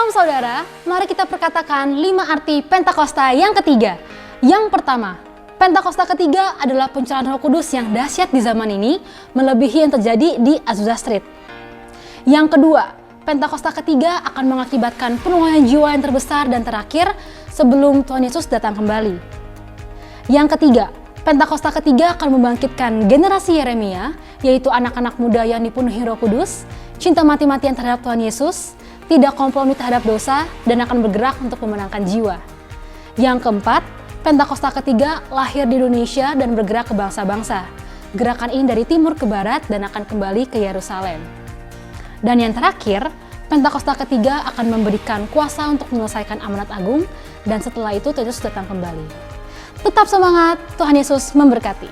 Shalom saudara, mari kita perkatakan 5 arti Pentakosta yang ketiga. Yang pertama, Pentakosta ketiga adalah pencurahan Roh Kudus yang dahsyat di zaman ini, melebihi yang terjadi di Azusa Street. Yang kedua, Pentakosta ketiga akan mengakibatkan penuaian jiwa yang terbesar dan terakhir sebelum Tuhan Yesus datang kembali. Yang ketiga, Pentakosta ketiga akan membangkitkan generasi Yeremia, yaitu anak-anak muda yang dipenuhi Roh Kudus, cinta mati-matian terhadap Tuhan Yesus, tidak kompromi terhadap dosa, dan akan bergerak untuk memenangkan jiwa. Yang keempat, Pentakosta ketiga lahir di Indonesia dan bergerak ke bangsa-bangsa. Gerakan ini dari timur ke barat dan akan kembali ke Yerusalem. Dan yang terakhir, Pentakosta ketiga akan memberikan kuasa untuk menyelesaikan amanat agung, dan setelah itu Tuhan Yesus datang kembali. Tetap semangat, Tuhan Yesus memberkati.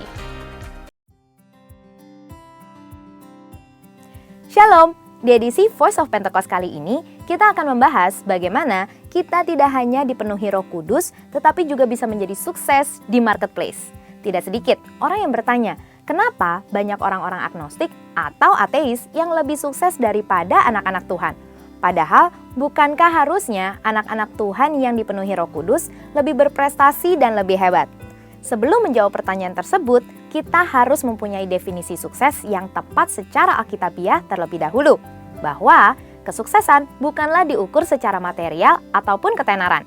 Shalom! Di edisi Voice of Pentecost kali ini, kita akan membahas bagaimana kita tidak hanya dipenuhi Roh Kudus, tetapi juga bisa menjadi sukses di marketplace. Tidak sedikit orang yang bertanya, kenapa banyak orang-orang agnostik atau ateis yang lebih sukses daripada anak-anak Tuhan? Padahal, bukankah harusnya anak-anak Tuhan yang dipenuhi Roh Kudus lebih berprestasi dan lebih hebat? Sebelum menjawab pertanyaan tersebut, kita harus mempunyai definisi sukses yang tepat secara alkitabiah terlebih dahulu, bahwa kesuksesan bukanlah diukur secara material ataupun ketenaran.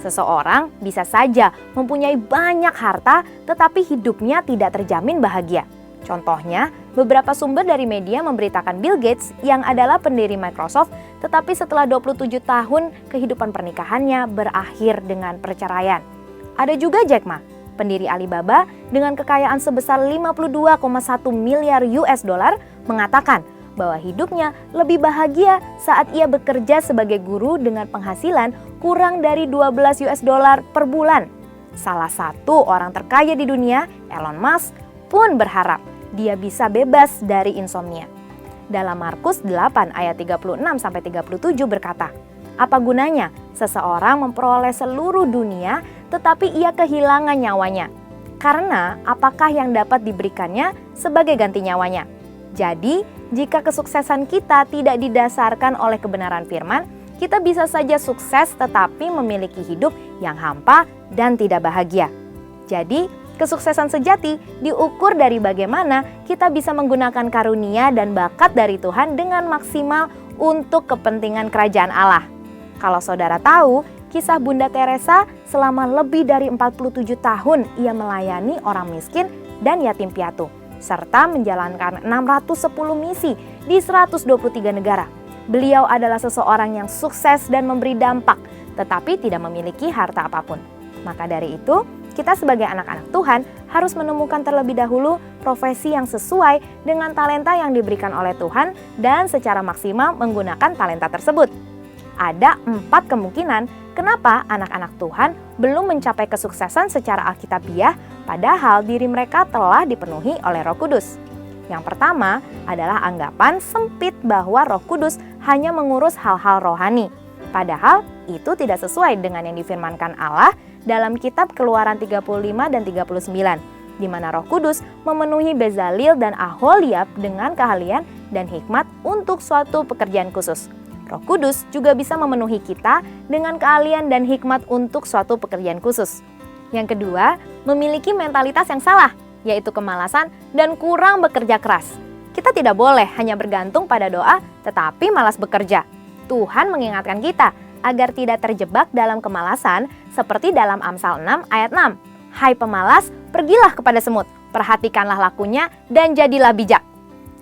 Seseorang bisa saja mempunyai banyak harta tetapi hidupnya tidak terjamin bahagia. Contohnya, beberapa sumber dari media memberitakan Bill Gates yang adalah pendiri Microsoft, tetapi setelah 27 tahun kehidupan pernikahannya berakhir dengan perceraian. Ada juga Jack Ma, pendiri Alibaba dengan kekayaan sebesar 52,1 miliar US dollar, mengatakan bahwa hidupnya lebih bahagia saat ia bekerja sebagai guru dengan penghasilan kurang dari 12 US dollar per bulan. Salah satu orang terkaya di dunia, Elon Musk, pun berharap dia bisa bebas dari insomnia. Dalam Markus 8 ayat 36-37 berkata, "Apa gunanya seseorang memperoleh seluruh dunia tetapi ia kehilangan nyawanya? Karena apakah yang dapat diberikannya sebagai ganti nyawanya?" Jadi, jika kesuksesan kita tidak didasarkan oleh kebenaran firman, kita bisa saja sukses tetapi memiliki hidup yang hampa dan tidak bahagia. Jadi, kesuksesan sejati diukur dari bagaimana kita bisa menggunakan karunia dan bakat dari Tuhan dengan maksimal untuk kepentingan kerajaan Allah. Kalau saudara tahu, kisah Bunda Teresa selama lebih dari 47 tahun ia melayani orang miskin dan yatim piatu, serta menjalankan 610 misi di 123 negara. Beliau adalah seseorang yang sukses dan memberi dampak, tetapi tidak memiliki harta apapun. Maka dari itu, kita sebagai anak-anak Tuhan harus menemukan terlebih dahulu profesi yang sesuai dengan talenta yang diberikan oleh Tuhan dan secara maksimal menggunakan talenta tersebut. Ada 4 kemungkinan kenapa anak-anak Tuhan belum mencapai kesuksesan secara alkitabiah padahal diri mereka telah dipenuhi oleh Roh Kudus. Yang pertama adalah anggapan sempit bahwa Roh Kudus hanya mengurus hal-hal rohani. Padahal itu tidak sesuai dengan yang difirmankan Allah dalam kitab Keluaran 35 dan 39, di mana Roh Kudus memenuhi Bezalel dan Aholiab dengan keahlian dan hikmat untuk suatu pekerjaan khusus. Roh Kudus juga bisa memenuhi kita dengan keahlian dan hikmat untuk suatu pekerjaan khusus. Yang kedua, memiliki mentalitas yang salah, yaitu kemalasan dan kurang bekerja keras. Kita tidak boleh hanya bergantung pada doa, tetapi malas bekerja. Tuhan mengingatkan kita agar tidak terjebak dalam kemalasan seperti dalam Amsal 6 ayat 6. "Hai pemalas, pergilah kepada semut, perhatikanlah lakunya dan jadilah bijak."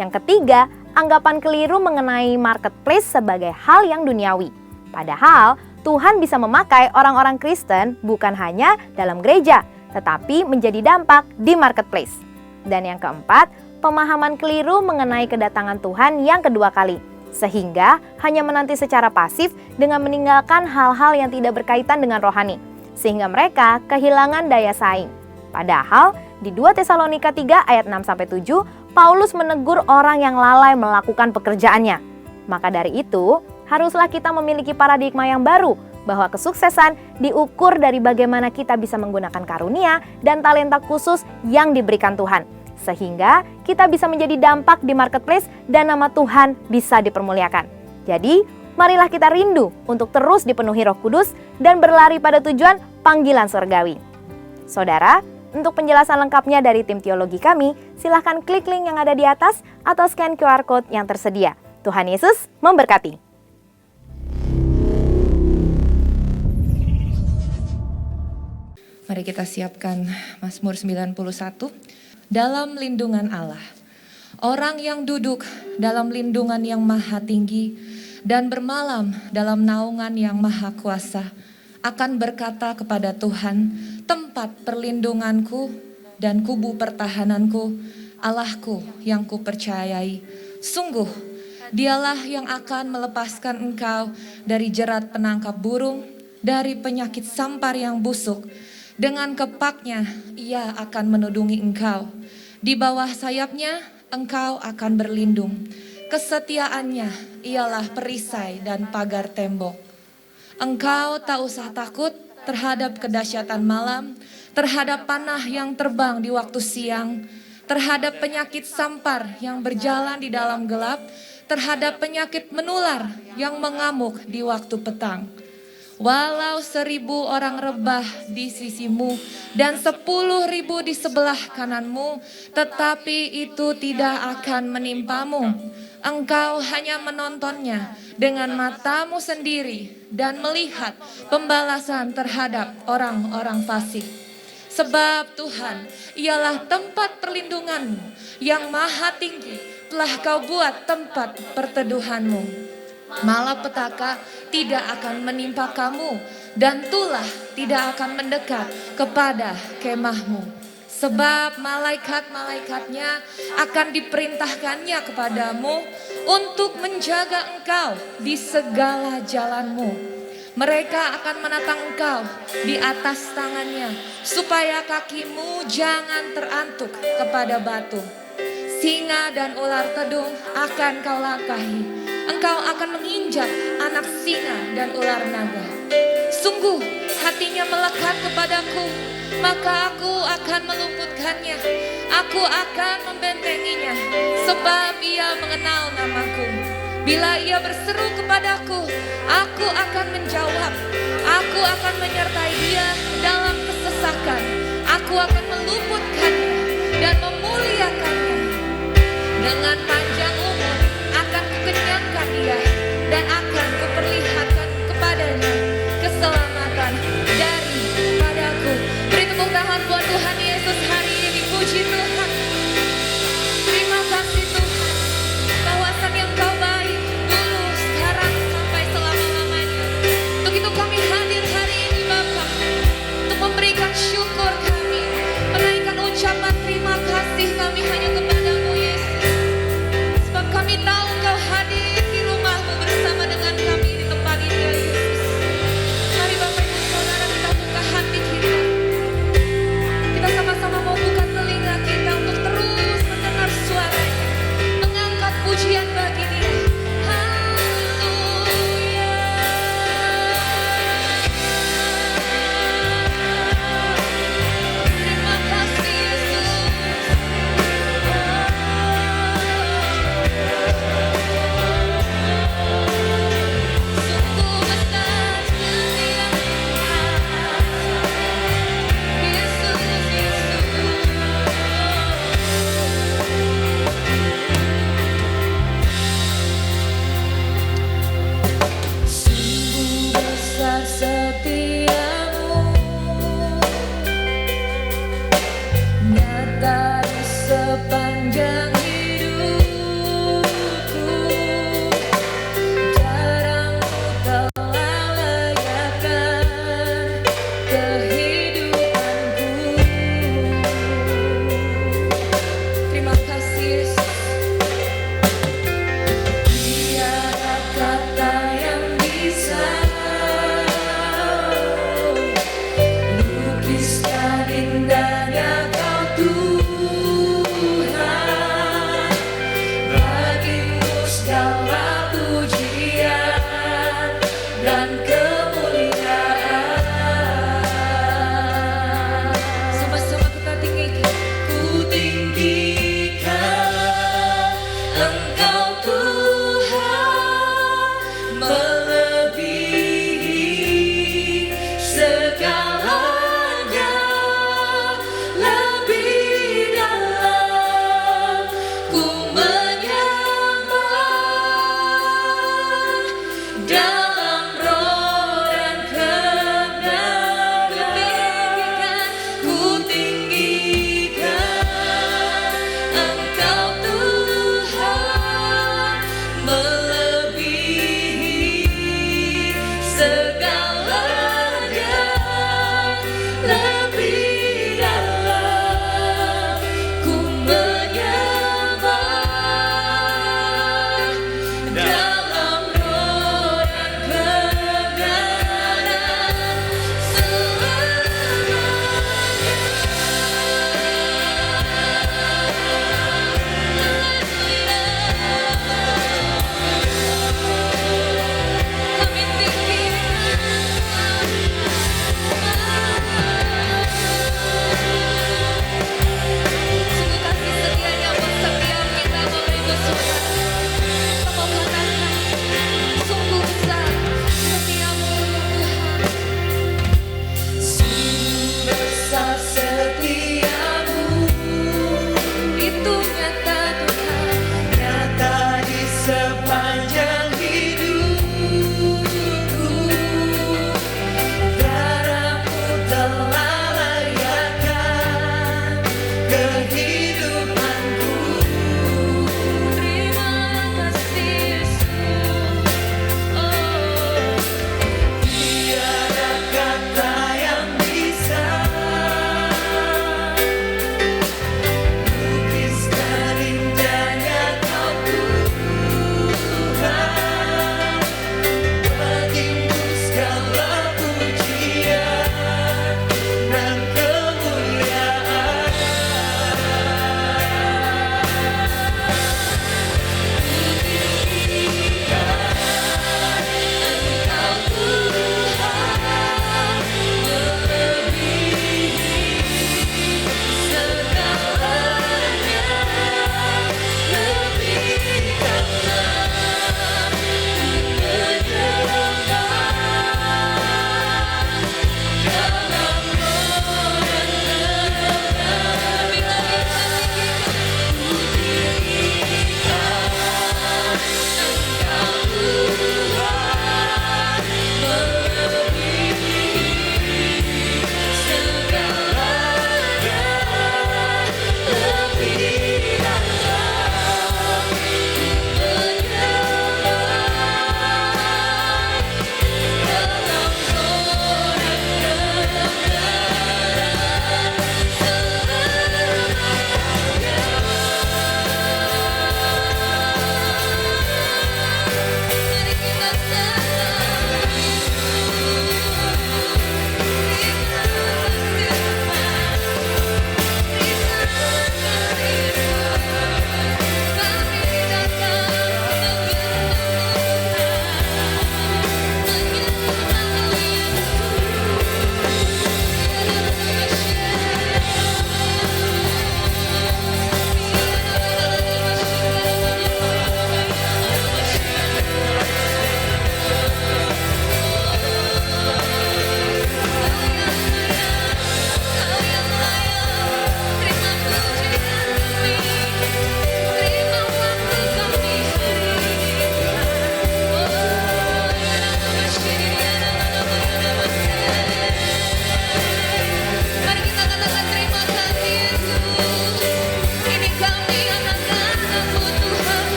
Yang ketiga, anggapan keliru mengenai marketplace sebagai hal yang duniawi. Padahal Tuhan bisa memakai orang-orang Kristen bukan hanya dalam gereja, tetapi menjadi dampak di marketplace. Dan yang keempat, pemahaman keliru mengenai kedatangan Tuhan yang kedua kali, sehingga hanya menanti secara pasif dengan meninggalkan hal-hal yang tidak berkaitan dengan rohani, sehingga mereka kehilangan daya saing. Padahal di 2 Tesalonika 3 ayat 6-7, Paulus menegur orang yang lalai melakukan pekerjaannya. Maka dari itu, haruslah kita memiliki paradigma yang baru bahwa kesuksesan diukur dari bagaimana kita bisa menggunakan karunia dan talenta khusus yang diberikan Tuhan, sehingga kita bisa menjadi dampak di marketplace dan nama Tuhan bisa dipermuliakan. Jadi, marilah kita rindu untuk terus dipenuhi Roh Kudus dan berlari pada tujuan panggilan surgawi. Saudara, untuk penjelasan lengkapnya dari tim teologi kami, silahkan klik link yang ada di atas atau scan QR Code yang tersedia. Tuhan Yesus memberkati. Mari kita siapkan Mazmur 91. Dalam lindungan Allah. Orang yang duduk dalam lindungan yang maha tinggi dan bermalam dalam naungan yang maha kuasa akan berkata kepada Tuhan, tempat perlindunganku dan kubu pertahananku, Allahku yang kupercayai. Sungguh, dialah yang akan melepaskan engkau dari jerat penangkap burung, dari penyakit sampar yang busuk. Dengan kepaknya ia akan menudungi engkau. Di bawah sayapnya engkau akan berlindung. Kesetiaannya ialah perisai dan pagar tembok. Engkau tak usah takut terhadap kedahsyatan malam, terhadap panah yang terbang di waktu siang, terhadap penyakit sampar yang berjalan di dalam gelap, terhadap penyakit menular yang mengamuk di waktu petang. Walau 1.000 orang rebah di sisimu dan 10.000 di sebelah kananmu, tetapi itu tidak akan menimpamu. Engkau hanya menontonnya dengan matamu sendiri dan melihat pembalasan terhadap orang-orang fasik. Sebab Tuhan ialah tempat perlindunganmu yang maha tinggi, telah kau buat tempat perteduhanmu. Malapetaka tidak akan menimpa kamu dan tulah tidak akan mendekat kepada kemahmu. Sebab malaikat-malaikatnya akan diperintahkannya kepadamu untuk menjaga engkau di segala jalanmu. Mereka akan menatang engkau di atas tangannya supaya kakimu jangan terantuk kepada batu. Singa dan ular tedung akan kau langkahi. Engkau akan menginjak anak singa dan ular naga. Sungguh hatinya melekat kepadaku, maka aku akan meluputkannya. Aku akan membentenginya, sebab ia mengenal namaku. Bila ia berseru kepadaku, aku akan menjawab. Aku akan menyertai dia dalam kesesakan. Aku akan meluputkannya dan memuliakannya. Dengan panjang umur akan kukenyangkan dia dan akan kuperlihatkan kepadanya keselamatan daripadaku. Beri tepuk tangan buat Tuhan Yesus hari ini. Puji Tuhan. Terima kasih Tuhan, bahwasan yang kau baik dulu, sekarang, sampai selama-lamanya. Untuk itu kami hadir hari ini Bapa, untuk memberikan syukur kami, menaikkan ucapan terima kasih kami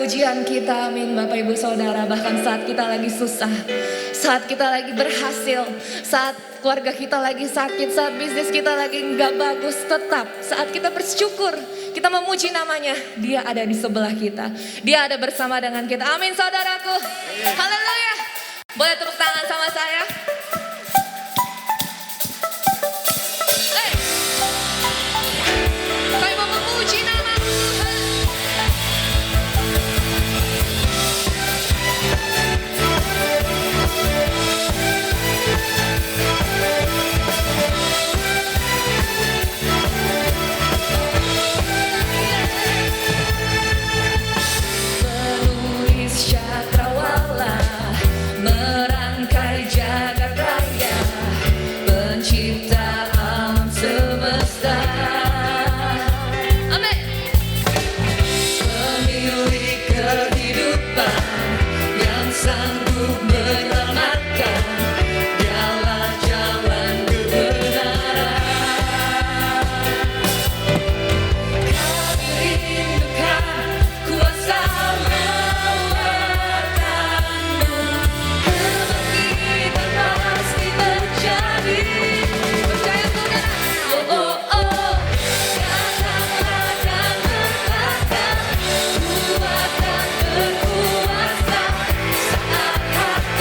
pujian kita, amin Bapak Ibu Saudara. Bahkan saat kita lagi susah, saat kita lagi berhasil, saat keluarga kita lagi sakit, saat bisnis kita lagi nggak bagus, tetap saat kita bersyukur, kita memuji namanya, dia ada di sebelah kita, dia ada bersama dengan kita, amin saudaraku, haleluya. Boleh tepuk tangan sama saya? Kami mau memuji nama Tuhan. Penulis cakrawala, merangkai jagat raya, pencipta alam semesta. Amin. Pemilik kehidupan yang sanggup menyelamatkan, dialah jalan kebenaran. Kami rindukan kuasa mewartakanmu, kebangkitan pasti terjadi. Percaya saudara? Oh oh oh, datanglah dan hentakan, Ku akan berkuasa saat hati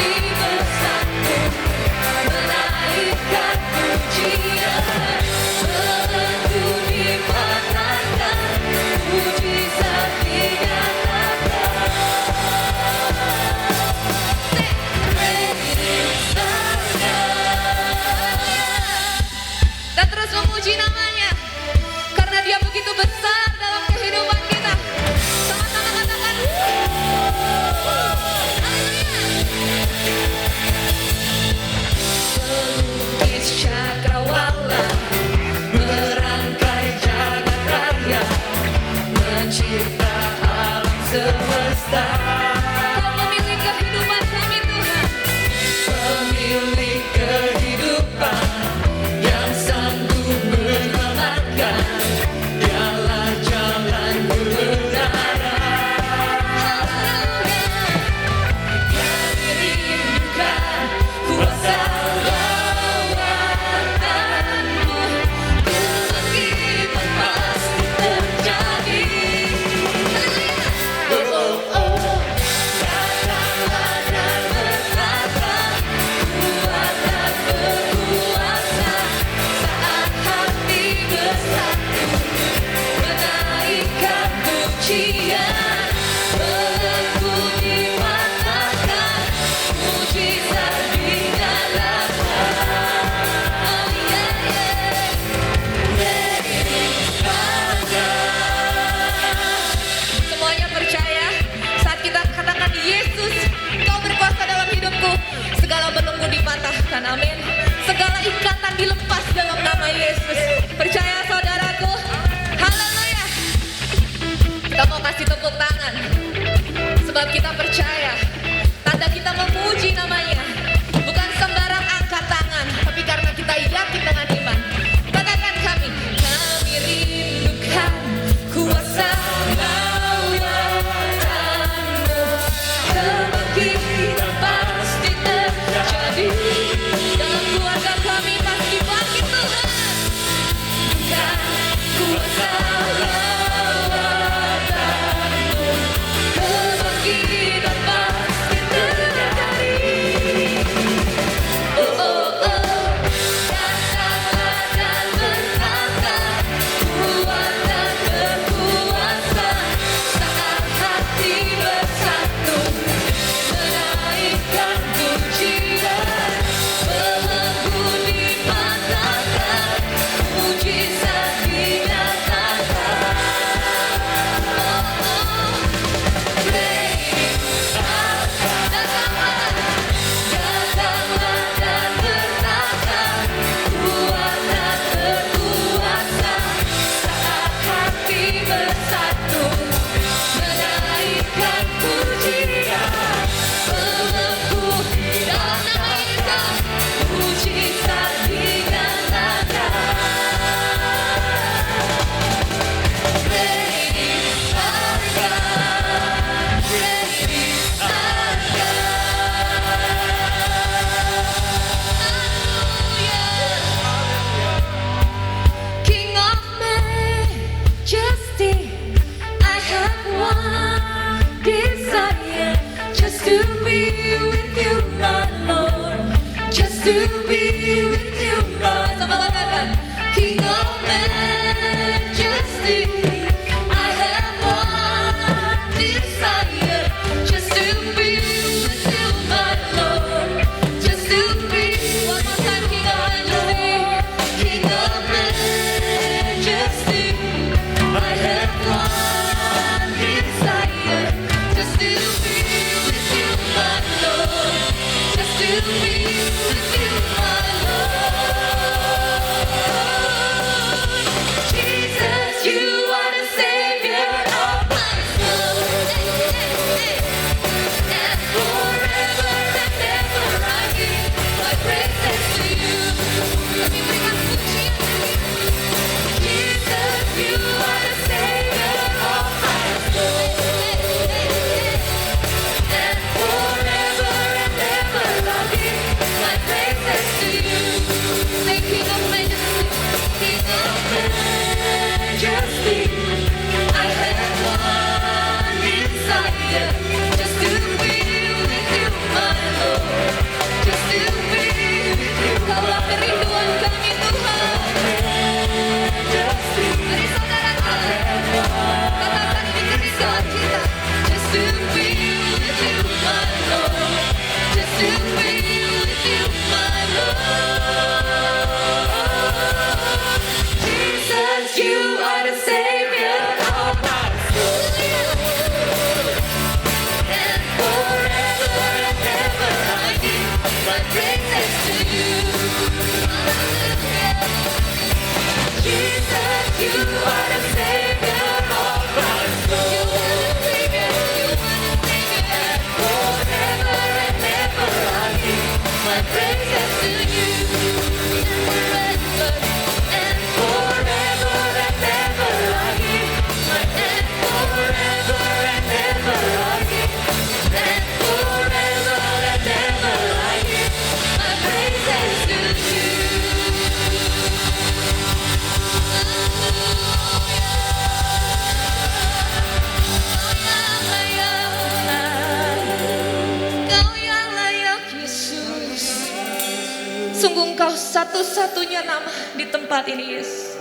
satu-satunya nama di tempat ini, Yesus,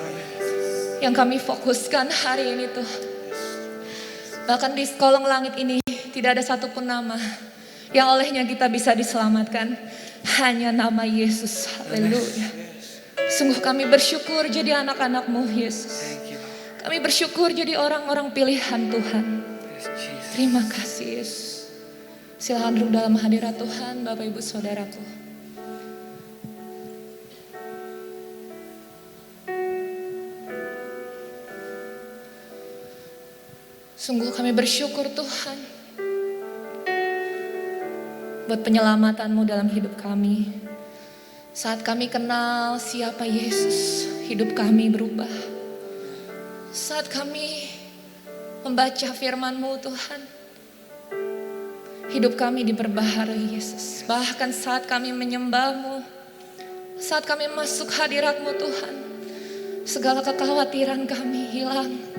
yang kami fokuskan hari ini tuh. Bahkan di kolong langit ini tidak ada satupun nama yang olehnya kita bisa diselamatkan. Hanya nama Yesus. Haleluya. Sungguh kami bersyukur jadi anak-anak-Mu, Yesus. Kami bersyukur jadi orang-orang pilihan Tuhan. Terima kasih, Yesus. Silakan duduk dalam hadirat Tuhan, Bapak Ibu Saudaraku. Sungguh kami bersyukur Tuhan buat penyelamatan-Mu dalam hidup kami. Saat kami kenal siapa Yesus, hidup kami berubah. Saat kami membaca firman-Mu Tuhan, hidup kami diperbaharui Yesus. Bahkan saat kami menyembah-Mu, saat kami masuk hadirat-Mu Tuhan, segala kekhawatiran kami hilang.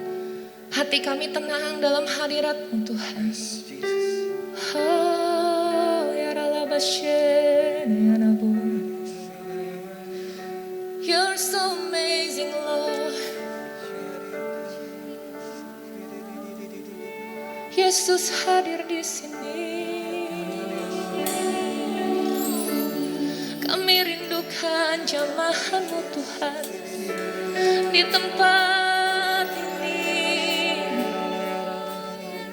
Hati kami tenang dalam hadirat-Mu Tuhan. Oh, ya Ralabashen, ya Nabu. You're so amazing, Lord. Yesus hadir di sini. Kami rindukan jamahan-Mu Tuhan di tempat ini.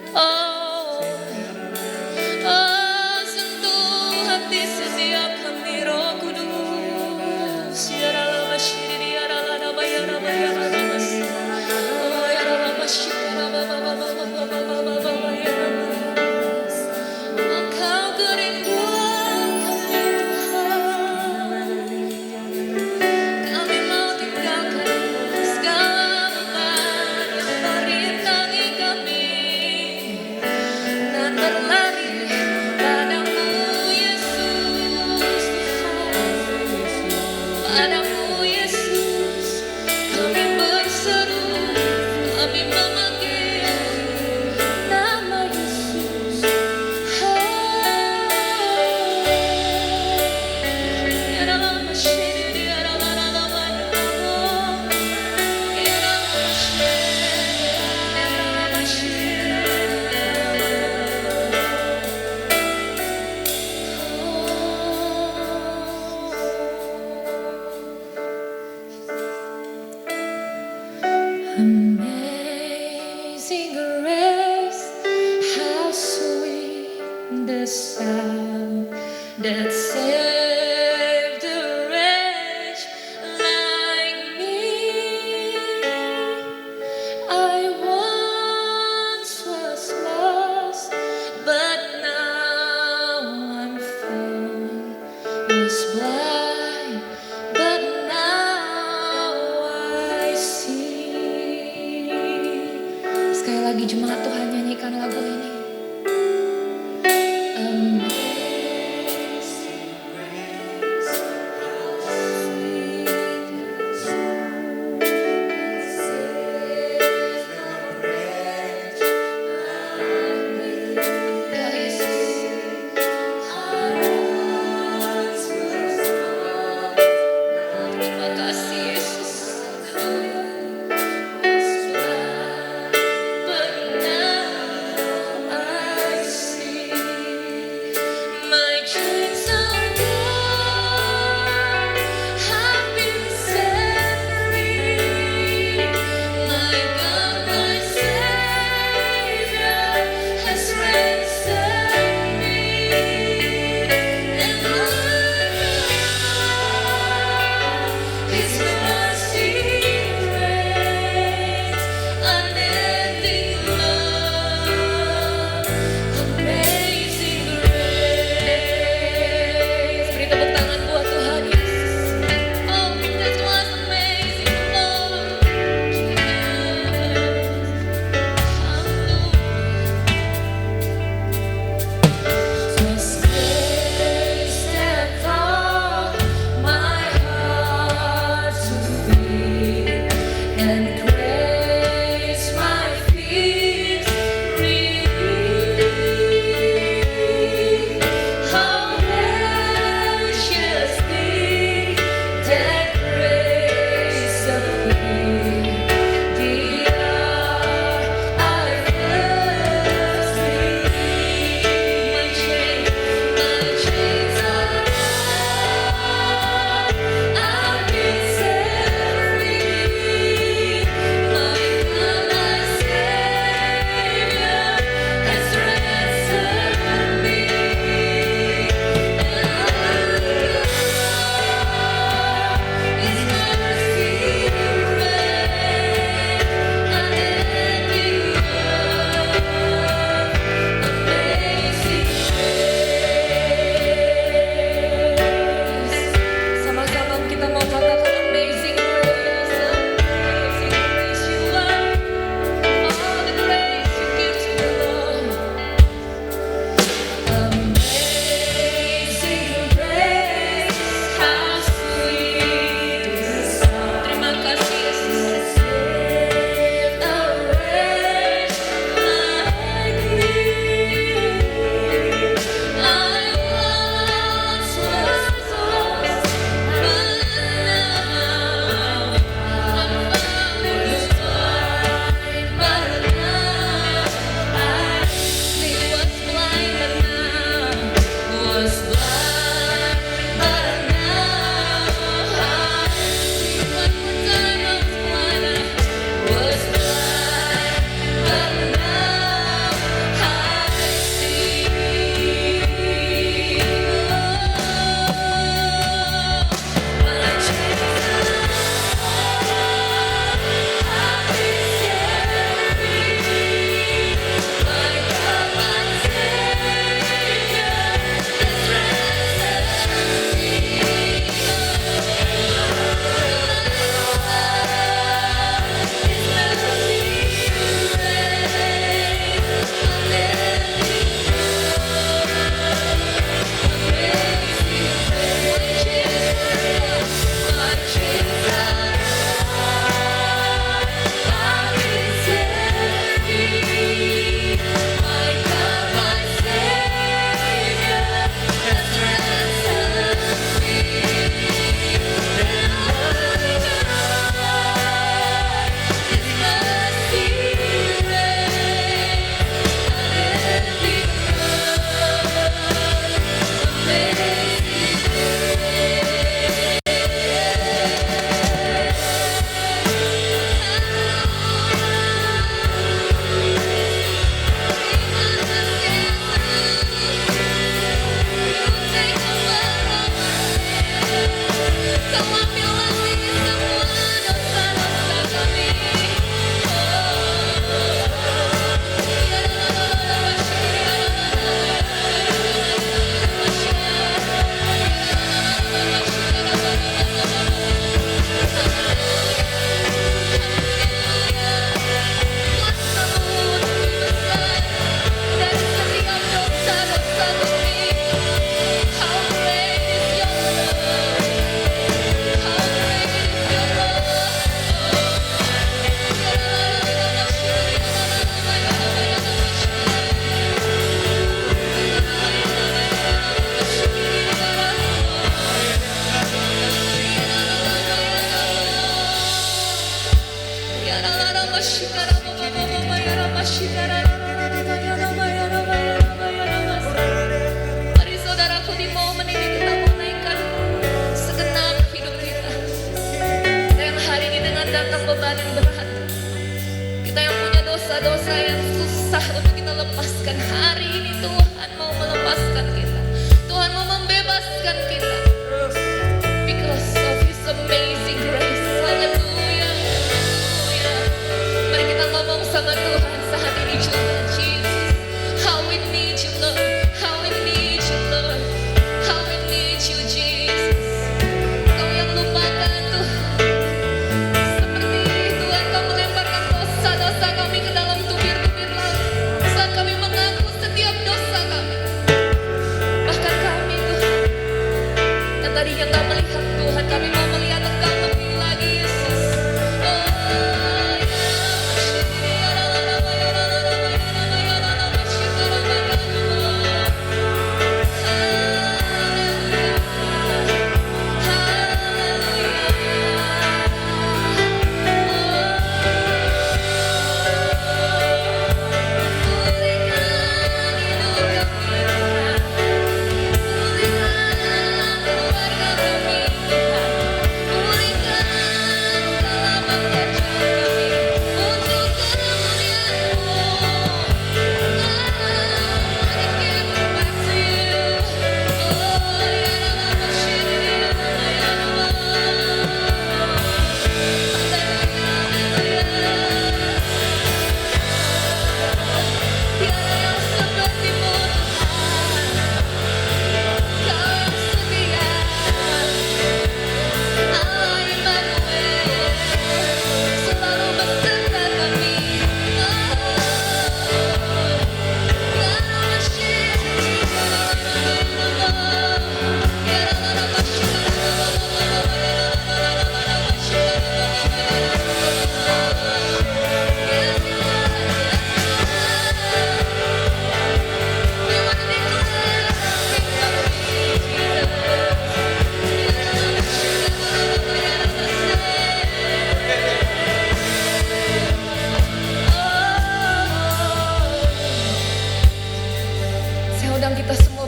Oh, sentuh hati setiap kami, Roh Kudus. Ya Ralabashiri, ya Raladaba, ya Raba, ya Ralabas. Oh, ya Ralabashiri, ya Raba, ya Ralabas. Engkau kerinduan kami, Tuhan. Kami mau tinggalkan segala beban yang merintangi kami dan berlari padamu, Yesus. Padamu, Yesus, kami berseru, kami memanggil nama Yesus. Ya dalam masyarakat, ya dalam Amazing grace, how sweet the sound that saved a wretch like me. I once was lost, but now I'm found. Was blind, but now I see. Sekali lagi jemaat Tuhan nyanyikan lagu ini. Amazing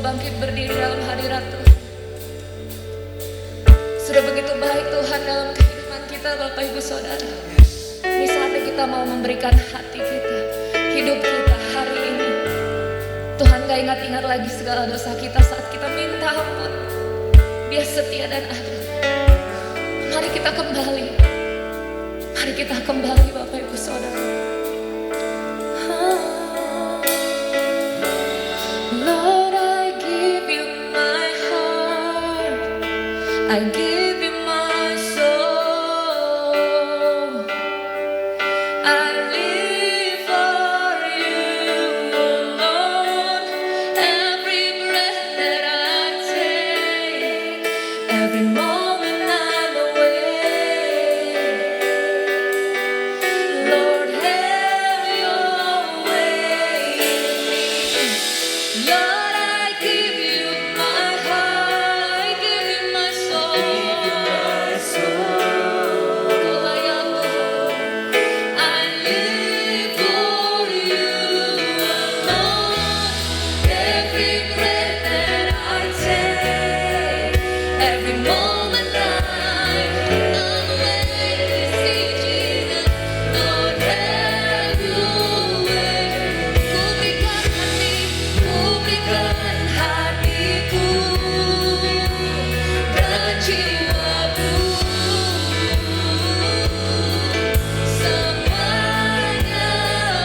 mau bangkit berdiri dalam hadirat Tuhan. Sudah begitu baik Tuhan dalam kehidupan kita Bapak Ibu Saudara. Ini saatnya kita mau memberikan hati kita, hidup kita hari ini. Tuhan gak ingat-ingat lagi segala dosa kita saat kita minta ampun. Dia setia dan adil. Mari kita kembali. Mari kita kembali Bapak Ibu Saudara. Lord, I give you my heart. I give you my soul. I live for you alone. Every breath that I take, every moment I'm awake. Lord, have your way in me. Lord, I give you my heart, I give you my soul. I live for you alone. Every breath that I take, every moment I'm awake. See Jesus, Lord, have your way. Ku berikan hatiku dan jiwaku, semuanya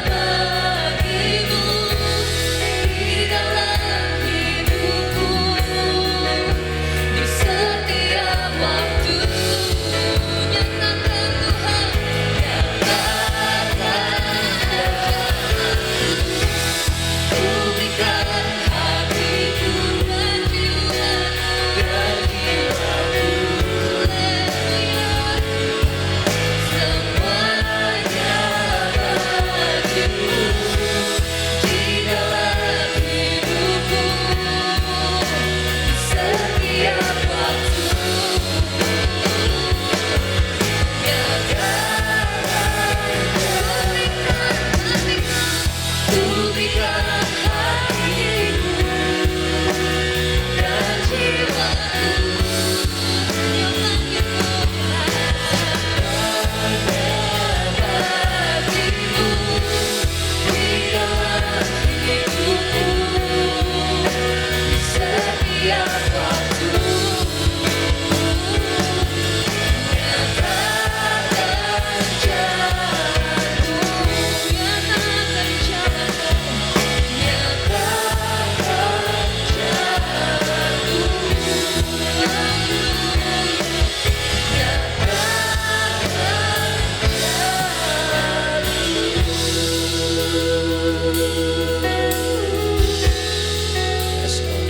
bagimu di dalam hidupku, di setiap waktu. Nyatakan Tuhan, ku berikan hatiku dan jiwaku, semuanya bagimu di dalam hidupku, setiap waktu. Ku berikan hatiku dan jiwaku, bagimu di dalam hidupku, di setiap waktu. Nyatakan jalanku, nyatakan jalanku, nyatakan jalanku, Yes, Lord.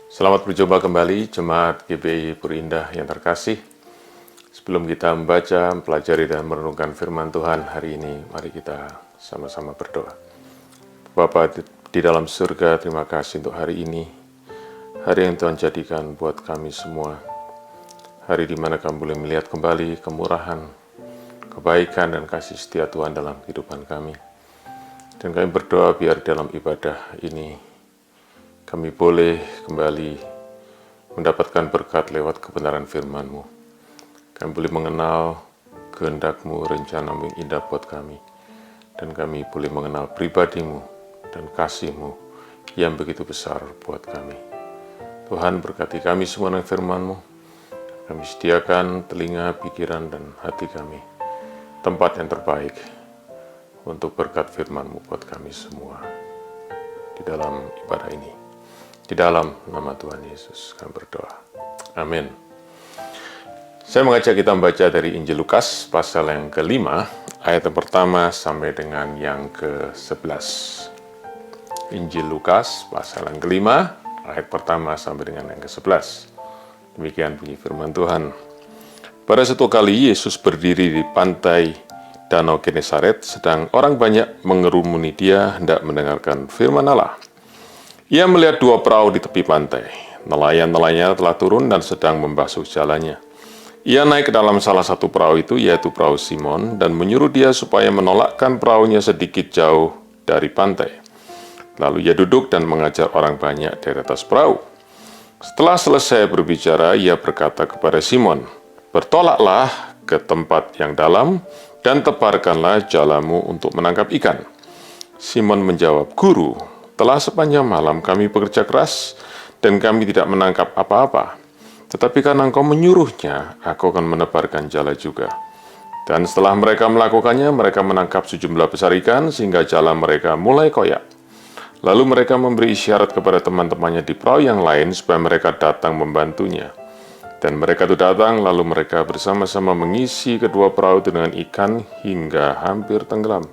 Selamat berjumpa kembali Jemaat GBI Puri Indah yang terkasih. Sebelum kita membaca, mempelajari dan merenungkan firman Tuhan hari ini, mari kita sama-sama berdoa. Bapa di dalam surga, terima kasih untuk hari ini, hari yang Tuhan jadikan buat kami semua, hari di mana kami boleh melihat kembali kemurahan, kebaikan dan kasih setia Tuhan dalam kehidupan kami. Dan kami berdoa biar dalam ibadah ini kami boleh kembali mendapatkan berkat lewat kebenaran firman-Mu. Kami boleh mengenal kehendak-Mu, rencana-Mu yang indah buat kami. Dan kami boleh mengenal pribadi-Mu dan kasih-Mu yang begitu besar buat kami. Tuhan berkati kami semua dengan firman-Mu. Kami sediakan telinga, pikiran, dan hati kami, tempat yang terbaik untuk berkat firman-Mu buat kami semua di dalam ibadah ini. Di dalam nama Tuhan Yesus kami berdoa. Amin. Saya mengajak kita membaca dari Injil Lukas pasal yang ke-5, ayat yang pertama sampai dengan yang ke-11. Injil Lukas pasal yang ke-5, ayat pertama sampai dengan yang ke-11. Demikian bunyi firman Tuhan. Pada suatu kali Yesus berdiri di pantai Danau Genesaret, sedang orang banyak mengerumuni Dia hendak mendengarkan firman Allah. Ia melihat 2 perahu di tepi pantai. Nelayan-nelayannya telah turun dan sedang membasuh jalannya. Ia naik ke dalam salah satu perahu itu, yaitu perahu Simon, dan menyuruh dia supaya menolakkan perahunya sedikit jauh dari pantai. Lalu ia duduk dan mengajar orang banyak dari atas perahu. Setelah selesai berbicara, ia berkata kepada Simon, "Bertolaklah ke tempat yang dalam dan tebarkanlah jalamu untuk menangkap ikan." Simon menjawab, "Guru, telah sepanjang malam kami bekerja keras dan kami tidak menangkap apa-apa. Tetapi karena engkau menyuruhnya, aku akan menebarkan jala juga." Dan setelah mereka melakukannya, mereka menangkap sejumlah besar ikan sehingga jala mereka mulai koyak. Lalu mereka memberi isyarat kepada teman-temannya di perahu yang lain supaya mereka datang membantunya. Dan mereka itu datang, lalu mereka bersama-sama mengisi kedua perahu itu dengan ikan hingga hampir tenggelam.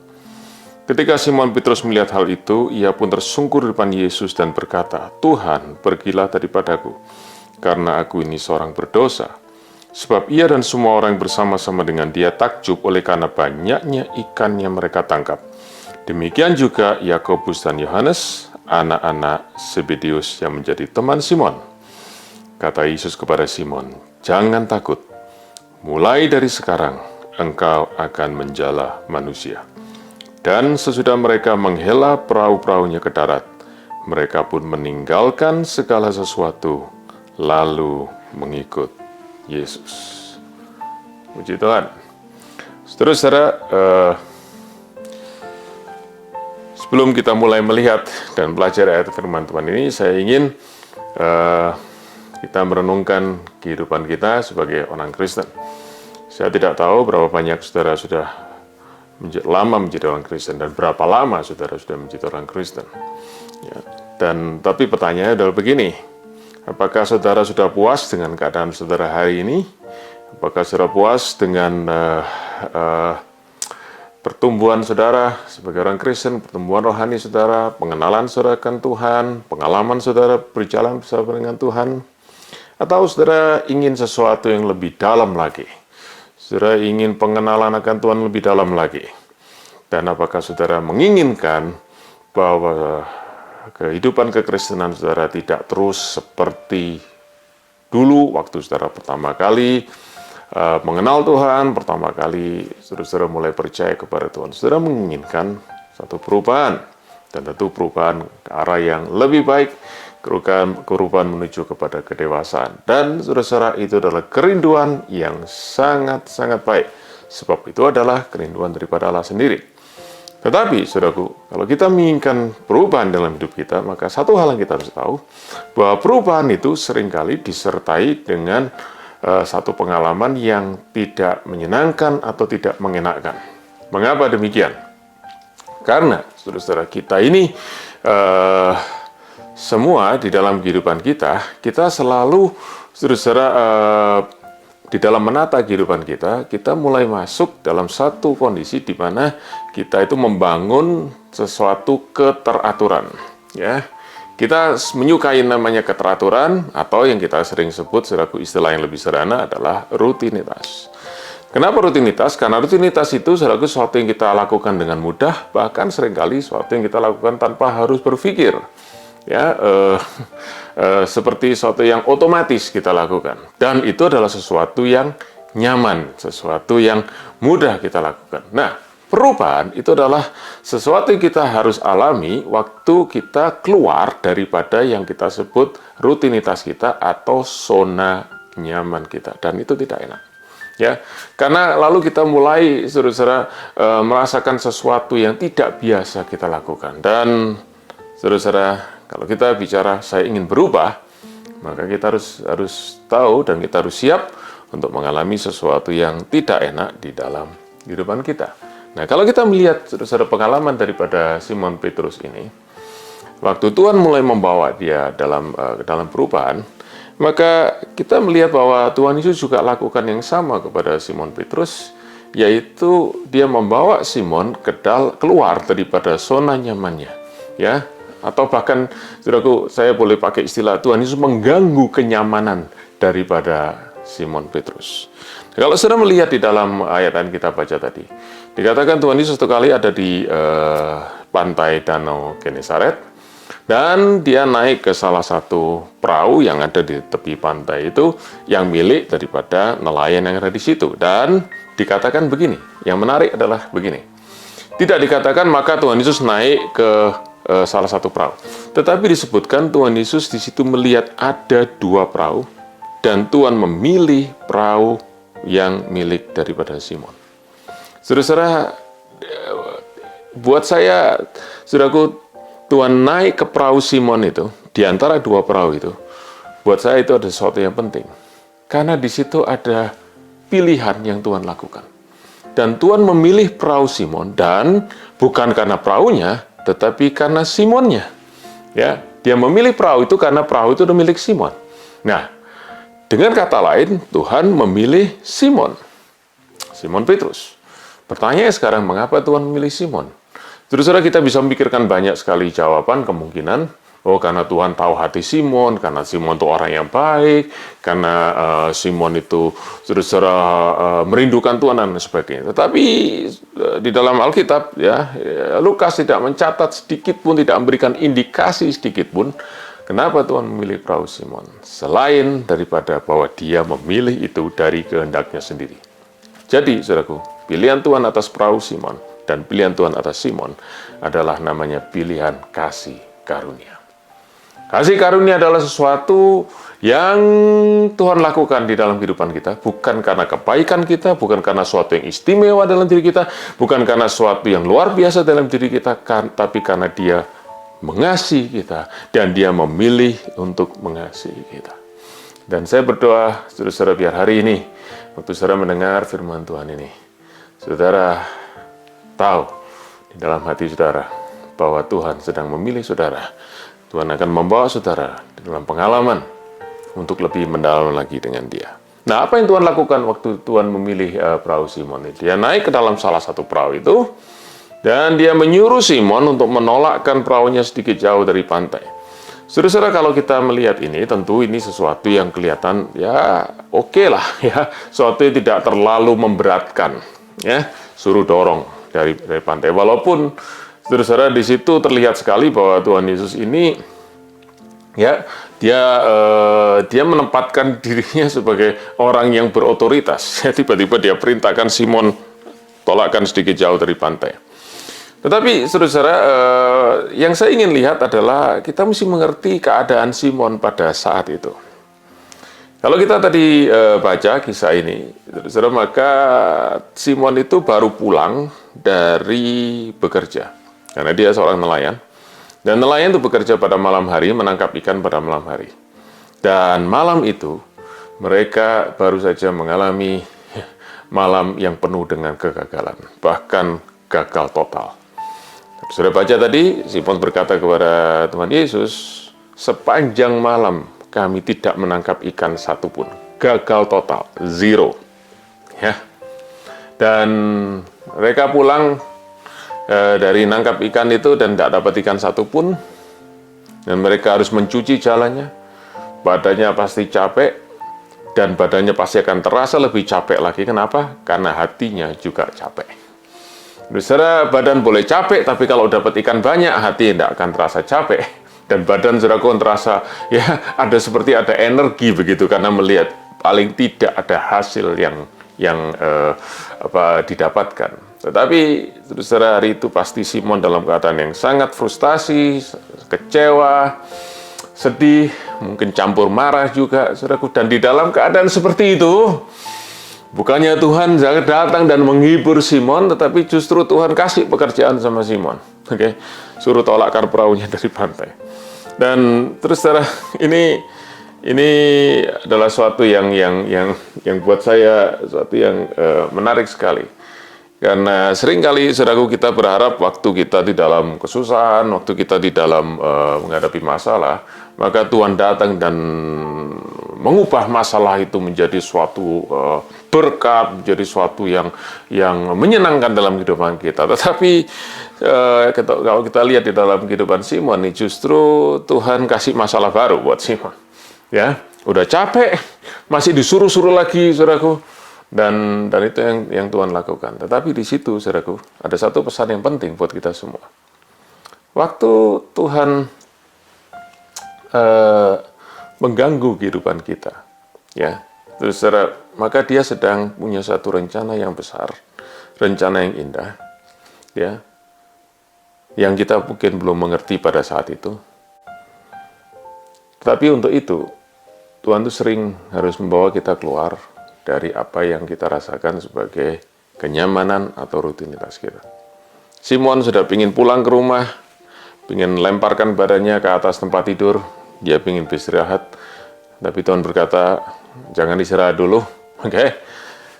Ketika Simon Petrus melihat hal itu, ia pun tersungkur di depan Yesus dan berkata, "Tuhan, pergilah daripadaku, karena aku ini seorang berdosa." Sebab ia dan semua orang bersama-sama dengan dia takjub oleh karena banyaknya ikan yang mereka tangkap. Demikian juga Yakobus dan Yohanes, anak-anak Zebedeus yang menjadi teman Simon. Kata Yesus kepada Simon, "Jangan takut, mulai dari sekarang engkau akan menjala manusia." Dan sesudah mereka menghela perahu-perahunya ke darat, mereka pun meninggalkan segala sesuatu, lalu mengikut Yesus. Puji Tuhan. Saudara-saudara, sebelum kita mulai melihat dan belajar ayat firman Tuhan ini, saya ingin kita merenungkan kehidupan kita sebagai orang Kristen. Saya tidak tahu berapa banyak saudara sudah lama menjadi orang Kristen dan berapa lama saudara sudah menjadi orang Kristen. Ya, tapi pertanyaannya adalah begini, apakah saudara sudah puas dengan keadaan saudara hari ini? Apakah saudara puas dengan pertumbuhan saudara sebagai orang Kristen, pertumbuhan rohani saudara, pengenalan saudara akan Tuhan, pengalaman saudara berjalan bersama dengan Tuhan? Atau saudara ingin sesuatu yang lebih dalam lagi? Saudara ingin pengenalan akan Tuhan lebih dalam lagi? Dan apakah saudara menginginkan bahwa kehidupan kekristenan saudara tidak terus seperti dulu waktu saudara pertama kali mengenal Tuhan, pertama kali saudara mulai percaya kepada Tuhan? Saudara menginginkan satu perubahan, dan tentu perubahan ke arah yang lebih baik, perubahan menuju kepada kedewasaan. Dan saudara-saudara, itu adalah kerinduan yang sangat-sangat baik, sebab itu adalah kerinduan daripada Allah sendiri. Tetapi, saudaraku, kalau kita menginginkan perubahan dalam hidup kita, maka satu hal yang kita harus tahu, bahwa perubahan itu seringkali disertai dengan satu pengalaman yang tidak menyenangkan atau tidak mengenakan. Mengapa demikian? Karena, saudara-saudara, kita ini semua di dalam kehidupan kita selalu, saudara-saudara, di dalam menata kehidupan kita mulai masuk dalam satu kondisi di mana kita itu membangun sesuatu keteraturan. Ya, kita menyukai namanya keteraturan, atau yang kita sering sebut, saudaraku, istilah yang lebih sederhana adalah rutinitas. Kenapa rutinitas? Karena rutinitas itu, saudaraku, sesuatu yang kita lakukan dengan mudah, bahkan seringkali sesuatu yang kita lakukan tanpa harus berpikir. Ya, seperti sesuatu yang otomatis kita lakukan, dan itu adalah sesuatu yang nyaman, sesuatu yang mudah kita lakukan. Nah, perubahan itu adalah sesuatu yang kita harus alami waktu kita keluar daripada yang kita sebut rutinitas kita atau zona nyaman kita, dan itu tidak enak. Ya, karena lalu kita mulai, saudara-saudara, merasakan sesuatu yang tidak biasa kita lakukan. Dan saudara-saudara, kalau kita bicara saya ingin berubah, maka kita harus tahu dan kita harus siap untuk mengalami sesuatu yang tidak enak di dalam kehidupan kita. Nah, kalau kita melihat saudara pengalaman daripada Simon Petrus ini, waktu Tuhan mulai membawa dia dalam perubahan, maka kita melihat bahwa Tuhan Yesus juga lakukan yang sama kepada Simon Petrus, yaitu dia membawa Simon keluar daripada zona nyamannya, ya. Atau bahkan, saudaraku, saya boleh pakai istilah Tuhan Yesus mengganggu kenyamanan daripada Simon Petrus. Kalau saudara melihat di dalam ayat yang kita baca tadi, dikatakan Tuhan Yesus satu kali ada di pantai Danau Genesaret, Dan dia naik ke salah satu perahu yang ada di tepi pantai itu, yang milik daripada nelayan yang ada di situ. Dan dikatakan begini, yang menarik adalah begini. Tidak dikatakan maka Tuhan Yesus naik ke salah satu perahu. Tetapi disebutkan Tuhan Yesus di situ melihat ada dua perahu, dan Tuhan memilih perahu yang milik daripada Simon. Saudara-saudara, buat saya, saudaraku, Tuhan naik ke perahu Simon itu, di antara dua perahu itu, buat saya itu ada sesuatu yang penting. Karena di situ ada pilihan yang Tuhan lakukan. Dan Tuhan memilih perahu Simon, dan bukan karena perahunya, tetapi karena Simonnya. Ya, dia memilih perahu itu karena perahu itu adalah milik Simon. Nah, dengan kata lain, Tuhan memilih Simon Petrus. Pertanyaannya sekarang, mengapa Tuhan memilih Simon? Saudara-saudara, kita bisa memikirkan banyak sekali jawaban, kemungkinan. Oh, karena Tuhan tahu hati Simon, karena Simon itu orang yang baik, karena Simon itu saudara-saudara merindukan Tuhan dan sebagainya. Tetapi di dalam Alkitab, ya, Lukas tidak mencatat sedikit pun, tidak memberikan indikasi sedikit pun kenapa Tuhan memilih perahu Simon, selain daripada bahwa dia memilih itu dari kehendaknya sendiri. Jadi, saudaraku, pilihan Tuhan atas perahu Simon dan pilihan Tuhan atas Simon adalah namanya pilihan kasih karunia. Kasih karunia adalah sesuatu yang Tuhan lakukan di dalam kehidupan kita, bukan karena kebaikan kita, bukan karena sesuatu yang istimewa dalam diri kita, bukan karena sesuatu yang luar biasa dalam diri kita, tapi karena Dia mengasihi kita, dan Dia memilih untuk mengasihi kita. Dan saya berdoa, saudara-saudara, biar hari ini, waktu saudara mendengar firman Tuhan ini, saudara tahu di dalam hati saudara bahwa Tuhan sedang memilih saudara. Tuhan akan membawa saudara di dalam pengalaman untuk lebih mendalam lagi dengan Dia. Nah, apa yang Tuhan lakukan waktu Tuhan memilih perahu Simon itu? Dia naik ke dalam salah satu perahu itu, dan Dia menyuruh Simon untuk menolakkan perahunya sedikit jauh dari pantai. Saudara-saudara, kalau kita melihat ini, tentu ini sesuatu yang kelihatan ya oke lah, ya, sesuatu yang tidak terlalu memberatkan, ya, suruh dorong dari pantai. Walaupun saudara-saudara di situ terlihat sekali bahwa Tuhan Yesus ini, ya, dia menempatkan dirinya sebagai orang yang berotoritas. Ya, tiba-tiba dia perintahkan Simon tolakkan sedikit jauh dari pantai. Tetapi saudara-saudara, yang saya ingin lihat adalah kita mesti mengerti keadaan Simon pada saat itu. Kalau kita tadi baca kisah ini, saudara, maka Simon itu baru pulang dari bekerja, karena dia seorang nelayan. Dan nelayan itu bekerja pada malam hari, menangkap ikan pada malam hari. Dan malam itu, mereka baru saja mengalami malam yang penuh dengan kegagalan, bahkan gagal total. Sudah baca tadi, Simon berkata kepada Tuhan Yesus, sepanjang malam kami tidak menangkap ikan satupun. Gagal total, zero. Ya. Dan mereka pulang dari nangkap ikan itu dan tidak dapat ikan satupun. Dan mereka harus mencuci jalannya. Badannya pasti capek. Dan badannya pasti akan terasa lebih capek lagi. Kenapa? Karena hatinya juga capek. Saudara, badan boleh capek, tapi kalau dapat ikan banyak, hati tidak akan terasa capek. Dan badan saudaraku terasa, ya, ada seperti ada energi begitu, karena melihat paling tidak ada hasil yang didapatkan. Tetapi saudara, hari itu pasti Simon dalam keadaan yang sangat frustasi, kecewa, sedih, mungkin campur marah juga, saudaraku. Dan di dalam keadaan seperti itu, bukannya Tuhan datang dan menghibur Simon, tetapi justru Tuhan kasih pekerjaan sama Simon. Oke, suruh tolakkan perahunya dari pantai. Dan terus saudara, ini adalah suatu yang buat saya suatu yang menarik sekali. Karena seringkali saudaraku kita berharap waktu kita di dalam kesusahan, waktu kita di dalam menghadapi masalah, maka Tuhan datang dan mengubah masalah itu menjadi suatu berkat, menjadi suatu yang menyenangkan dalam kehidupan kita. Tetapi kalau kita lihat di dalam kehidupan Simon ini, justru Tuhan kasih masalah baru buat Simon. Ya, udah capek, masih disuruh-suruh lagi, saudaraku. Dan itu yang Tuhan lakukan. Tetapi di situ, saudaraku, ada satu pesan yang penting buat kita semua. Waktu Tuhan mengganggu kehidupan kita, ya. Terus maka dia sedang punya satu rencana yang besar, rencana yang indah, ya, yang kita mungkin belum mengerti pada saat itu. Tapi untuk itu, Tuhan tuh sering harus membawa kita keluar dari apa yang kita rasakan sebagai kenyamanan atau rutinitas kita. Simon sudah ingin pulang ke rumah, ingin lemparkan badannya ke atas tempat tidur, dia ingin beristirahat, tapi Tuhan berkata, jangan istirahat dulu, oke?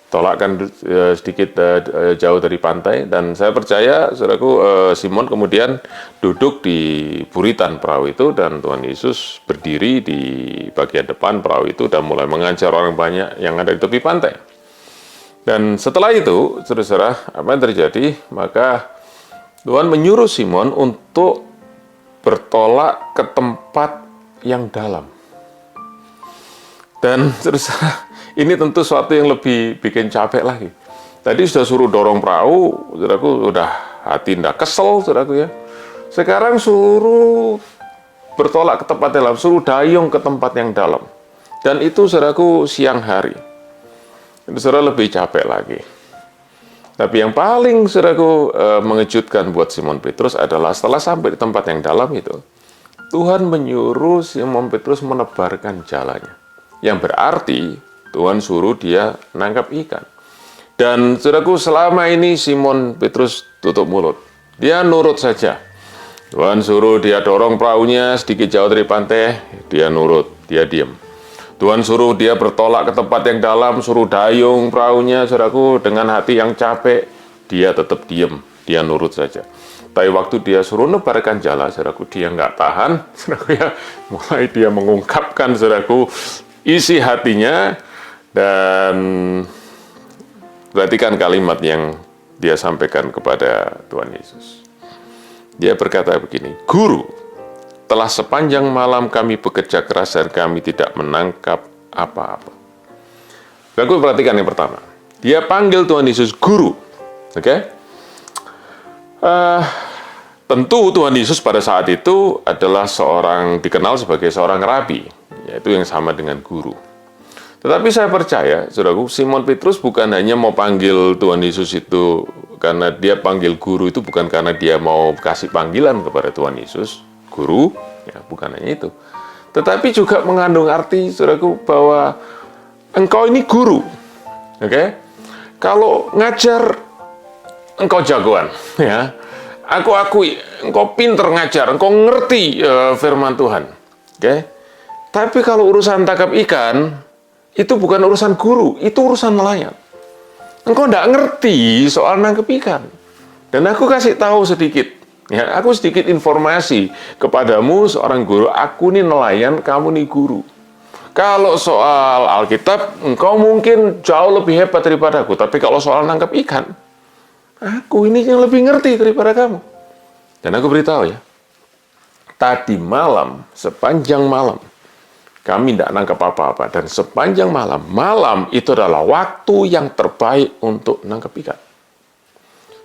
Tolakkan sedikit jauh dari pantai, dan saya percaya, saudaraku, Simon kemudian duduk di buritan perahu itu, dan Tuhan Yesus berdiri di bagian depan perahu itu dan mulai mengajar orang banyak yang ada di tepi pantai. Dan setelah itu, saudara, apa yang terjadi? Maka Tuhan menyuruh Simon untuk bertolak ke tempat yang dalam. Dan saudara, ini tentu suatu yang lebih bikin capek lagi. Tadi sudah suruh dorong perahu, saudaraku, udah hati ndak kesel, saudaraku ya. Sekarang suruh bertolak ke tempat dalam, suruh dayung ke tempat yang dalam. Dan itu, saudaraku, siang hari. Itu saudara lebih capek lagi. Tapi yang paling, saudaraku, mengejutkan buat Simon Petrus adalah setelah sampai di tempat yang dalam itu, Tuhan menyuruh Simon Petrus menebarkan jalannya. Yang berarti Tuhan suruh dia nangkap ikan. Dan saudaraku, selama ini Simon Petrus tutup mulut. Dia nurut saja. Tuhan suruh dia dorong perahunya sedikit jauh dari pantai, dia nurut, dia diam. Tuhan suruh dia bertolak ke tempat yang dalam, suruh dayung perahunya, saudaraku, dengan hati yang capek, dia tetap diam, dia nurut saja. Tapi waktu dia suruh nebarkan jala, saudaraku, dia nggak tahan, saudaraku ya, mulai dia mengungkapkan, saudaraku, isi hatinya. Dan perhatikan kalimat yang dia sampaikan kepada Tuhan Yesus. Dia berkata begini, Guru, telah sepanjang malam kami bekerja keras dan kami tidak menangkap apa-apa. Aku perhatikan yang pertama. Dia panggil Tuhan Yesus Guru. Oke? Tentu Tuhan Yesus pada saat itu adalah dikenal sebagai seorang rabi, yaitu yang sama dengan guru. Tetapi saya percaya, saudaraku, Simon Petrus bukan hanya mau panggil Tuhan Yesus itu karena dia panggil guru itu bukan karena dia mau kasih panggilan kepada Tuhan Yesus, guru, ya bukan hanya itu. Tetapi juga mengandung arti, saudaraku, bahwa engkau ini guru, oke? Kalau ngajar, engkau jagoan, ya. Aku akui, engkau pinter ngajar, engkau ngerti firman Tuhan, oke? Tapi kalau urusan tangkap ikan, itu bukan urusan guru, itu urusan nelayan. Engkau tidak ngerti soal nangkep ikan. Dan aku kasih tahu sedikit, ya, aku sedikit informasi kepadamu seorang guru, aku ini nelayan, kamu nih guru. Kalau soal Alkitab, engkau mungkin jauh lebih hebat daripada aku, tapi kalau soal nangkep ikan, aku ini yang lebih ngerti daripada kamu. Dan aku beritahu ya, tadi malam, sepanjang malam, kami tidak nangkap apa-apa. Dan sepanjang malam itu adalah waktu yang terbaik untuk nangkap ikan.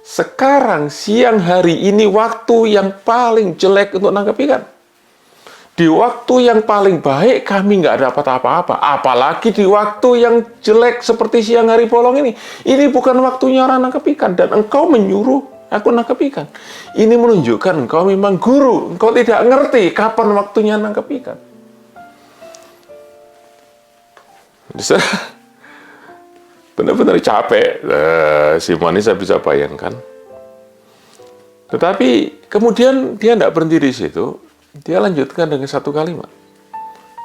Sekarang, siang hari ini, waktu yang paling jelek untuk nangkap ikan. Di waktu yang paling baik, kami nggak dapat apa-apa. Apalagi di waktu yang jelek seperti siang hari bolong ini. Ini bukan waktunya orang nangkap ikan. Dan engkau menyuruh aku nangkap ikan. Ini menunjukkan engkau memang guru. Engkau tidak ngerti kapan waktunya nangkap ikan. Benar-benar capek. Simon ini saya bisa bayangkan. Tetapi kemudian dia tidak berhenti di situ. Dia lanjutkan dengan satu kalimat.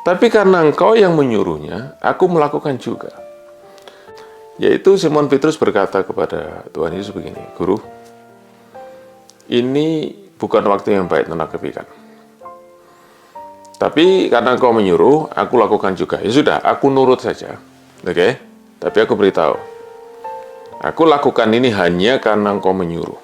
Tapi karena engkau yang menyuruhnya, aku melakukan juga. Yaitu Simon Petrus berkata kepada Tuhan Yesus begini, Guru, ini bukan waktu yang baik menangkap ikan. Tapi karena engkau menyuruh, aku lakukan juga. Ya sudah, aku nurut saja. Oke? Tapi aku beritahu, aku lakukan ini hanya karena engkau menyuruh.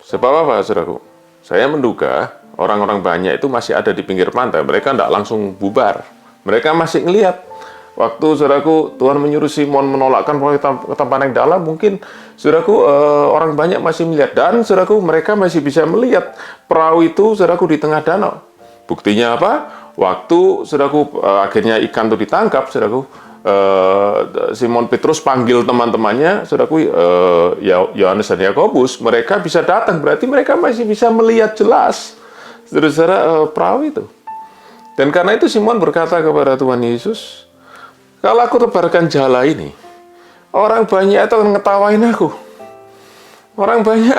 Sebab apa, saudaraku? Saya menduga orang-orang banyak itu masih ada di pinggir pantai. Mereka tidak langsung bubar. Mereka masih ngelihat. Waktu, saudaraku, Tuhan menyuruh Simon menolakkan ke tempat yang dalam, mungkin, saudaraku, orang banyak masih melihat. Dan, saudaraku, mereka masih bisa melihat perahu itu, saudaraku, di tengah danau. Buktinya apa? waktu saudaraku akhirnya ikan itu ditangkap, saudaraku, Simon Petrus panggil teman-temannya, saudaraku, Yohanes dan Yakobus, mereka bisa datang, berarti mereka masih bisa melihat jelas, saudara-saudara, perahu itu. Dan karena itu Simon berkata kepada Tuhan Yesus, kalau aku tebarkan jala ini, orang banyak itu akan ngetawain aku. Orang banyak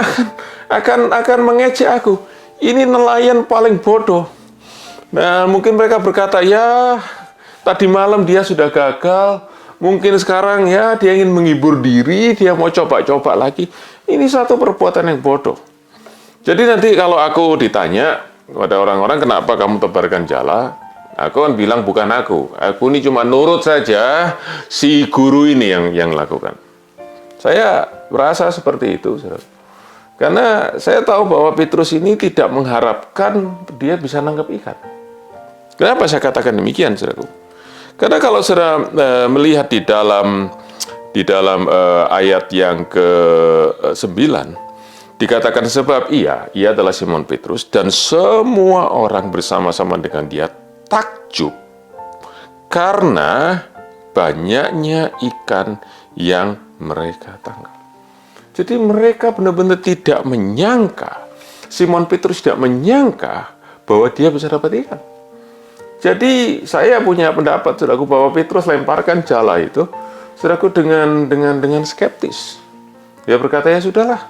akan mengejek aku. Ini nelayan paling bodoh. Nah, mungkin mereka berkata, ya tadi malam dia sudah gagal. Mungkin sekarang ya dia ingin menghibur diri, dia mau coba-coba lagi. Ini satu perbuatan yang bodoh. Jadi nanti kalau aku ditanya kepada orang-orang, kenapa kamu tebarkan jala? Aku kan bilang bukan aku. Aku ini cuma nurut saja si guru ini yang lakukan. Saya merasa seperti itu, saudara. Karena saya tahu bahwa Petrus ini tidak mengharapkan dia bisa nangkap ikan. Kenapa saya katakan demikian, saudaraku? Karena kalau saudara melihat di dalam ayat yang ke-9, dikatakan sebab ia adalah Simon Petrus dan semua orang bersama-sama dengan dia takjub karena banyaknya ikan yang mereka tangkap. Jadi mereka benar-benar tidak menyangka, Simon Petrus tidak menyangka bahwa dia bisa dapat ikan. Jadi saya punya pendapat, saudaraku, bahwa Petrus lemparkan jala itu, saudaraku, dengan skeptis. Dia berkata, ya sudahlah,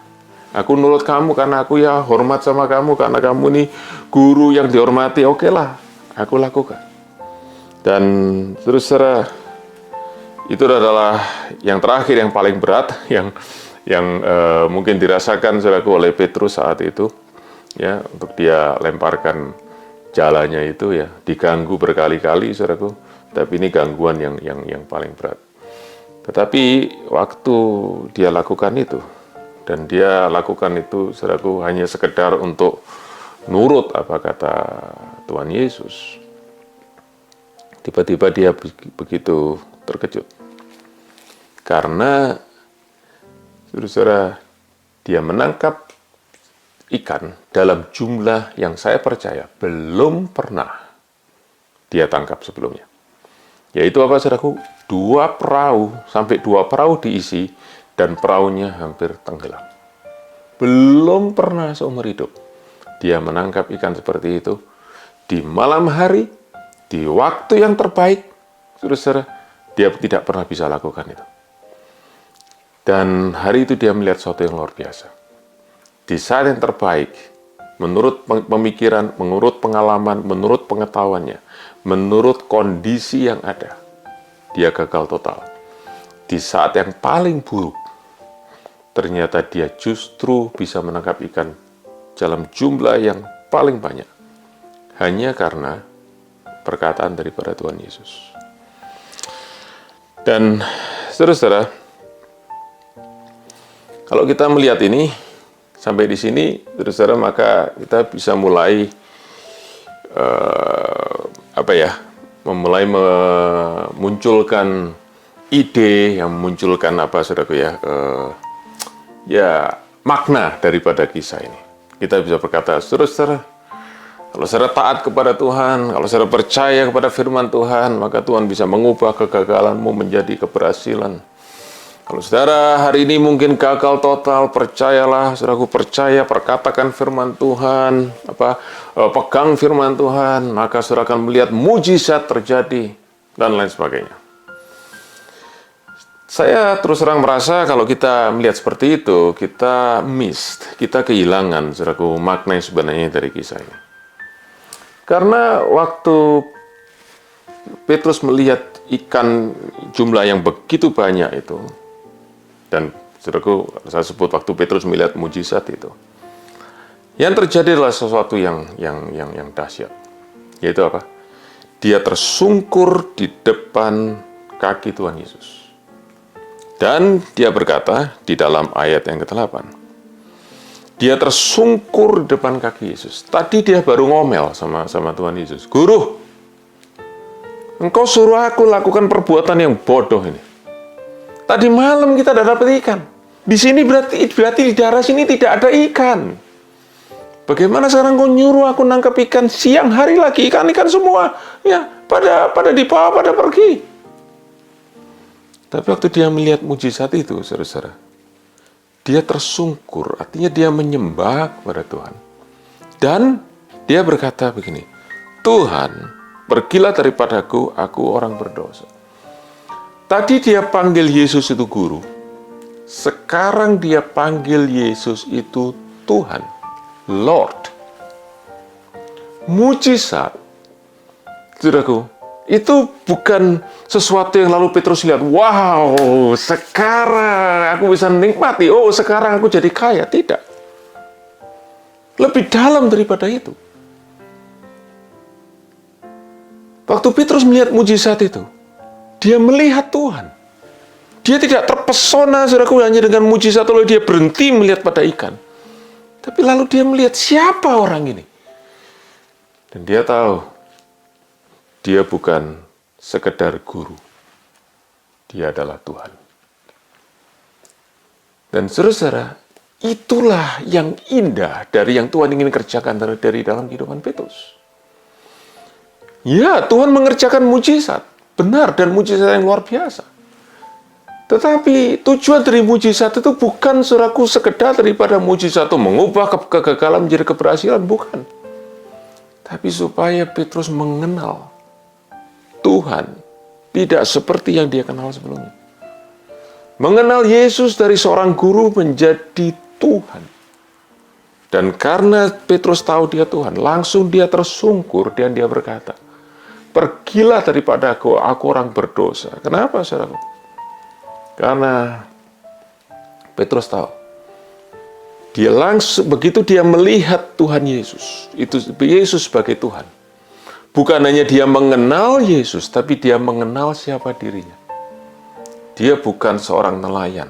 aku nurut kamu karena aku ya hormat sama kamu, karena kamu ini guru yang dihormati, oke lah, aku lakukan. Dan terus saudara, itu adalah yang terakhir, yang paling berat, yang mungkin dirasakan, saudaraku, oleh Petrus saat itu, ya, untuk dia lemparkan jalannya itu, ya, diganggu berkali-kali, saudaraku, tapi ini gangguan yang paling berat. Tetapi waktu dia lakukan itu, dan dia lakukan itu, saudaraku, hanya sekedar untuk nurut apa kata Tuhan Yesus, tiba-tiba dia begitu terkejut. Karena saudara, dia menangkap ikan dalam jumlah yang saya percaya belum pernah dia tangkap sebelumnya. Yaitu apa, saudaraku? 2 perahu, sampai 2 perahu diisi, dan perahunya hampir tenggelam. Belum pernah seumur hidup dia menangkap ikan seperti itu, di malam hari, di waktu yang terbaik, saudara, dia tidak pernah bisa lakukan itu. Dan hari itu dia melihat sesuatu yang luar biasa. Di saat yang terbaik, menurut pemikiran, menurut pengalaman, menurut pengetahuannya, menurut kondisi yang ada, dia gagal total. Di saat yang paling buruk, ternyata dia justru bisa menangkap ikan dalam jumlah yang paling banyak. Hanya karena perkataan daripada Tuhan Yesus. Dan saudara-saudara, kalau kita melihat ini, sampai di sini, saudara-saudara, maka kita bisa mulai mulai memunculkan ide, yang memunculkan apa, saudaraku, makna daripada kisah ini. Kita bisa berkata, saudara-saudara, kalau saudara taat kepada Tuhan, kalau saudara percaya kepada firman Tuhan, maka Tuhan bisa mengubah kegagalanmu menjadi keberhasilan. Kalau saudara hari ini mungkin gagal total, percayalah, saudaraku, percaya, perkatakan firman Tuhan, pegang firman Tuhan, maka saudara akan melihat mujizat terjadi, dan lain sebagainya. Saya terus terang merasa kalau kita melihat seperti itu, kita kita kehilangan, saudaraku, makna yang sebenarnya dari kisah ini. Karena waktu Petrus melihat ikan jumlah yang begitu banyak itu, dan saudaraku, saya sebut waktu Petrus melihat mujizat itu, yang terjadi adalah sesuatu yang dahsyat. Yaitu apa? Dia tersungkur di depan kaki Tuhan Yesus. Dan dia berkata di dalam ayat yang ke-8, dia tersungkur di depan kaki Yesus. Tadi dia baru ngomel sama Tuhan Yesus, "Guru, engkau suruh aku lakukan perbuatan yang bodoh ini. Tadi malam kita tidak dapat ikan. Di sini berarti di daerah sini tidak ada ikan. Bagaimana sekarang kau nyuruh aku nangkap ikan siang hari lagi, ikan-ikan semua ya pada dibawa, pada pergi. Tapi waktu dia melihat mujizat itu, saudara-saudara, dia tersungkur, artinya dia menyembah kepada Tuhan. Dan dia berkata begini, Tuhan, pergilah daripadaku, aku orang berdosa. Tadi dia panggil Yesus itu guru, sekarang dia panggil Yesus itu Tuhan, Lord. Mujizat, saudaraku, itu bukan sesuatu yang lalu Petrus lihat, wow, sekarang aku bisa nikmati, oh sekarang aku jadi kaya. Tidak. Lebih dalam daripada itu. Waktu Petrus melihat mujizat itu, dia melihat Tuhan. Dia tidak terpesona, saudaraku, hanya dengan mujizat, lalu dia berhenti melihat pada ikan. Tapi lalu dia melihat siapa orang ini. Dan dia tahu, dia bukan sekedar guru. Dia adalah Tuhan. Dan saudara-saudara, itulah yang indah dari yang Tuhan ingin kerjakan dari dalam kehidupan Petrus. Ya, Tuhan mengerjakan mujizat. Benar, dan mujizat yang luar biasa. Tetapi tujuan dari mujizat itu bukan, saudaraku, sekedar daripada mujizat itu mengubah kegagalan menjadi keberhasilan. Bukan. Tapi supaya Petrus mengenal Tuhan tidak seperti yang dia kenal sebelumnya. Mengenal Yesus dari seorang guru menjadi Tuhan. Dan karena Petrus tahu dia Tuhan, langsung dia tersungkur dan dia berkata, pergilah daripada aku orang berdosa. Kenapa, saudara? Karena Petrus tahu, dia langsung, begitu dia melihat Tuhan Yesus, itu Yesus sebagai Tuhan. Bukan hanya dia mengenal Yesus, tapi dia mengenal siapa dirinya. Dia bukan seorang nelayan.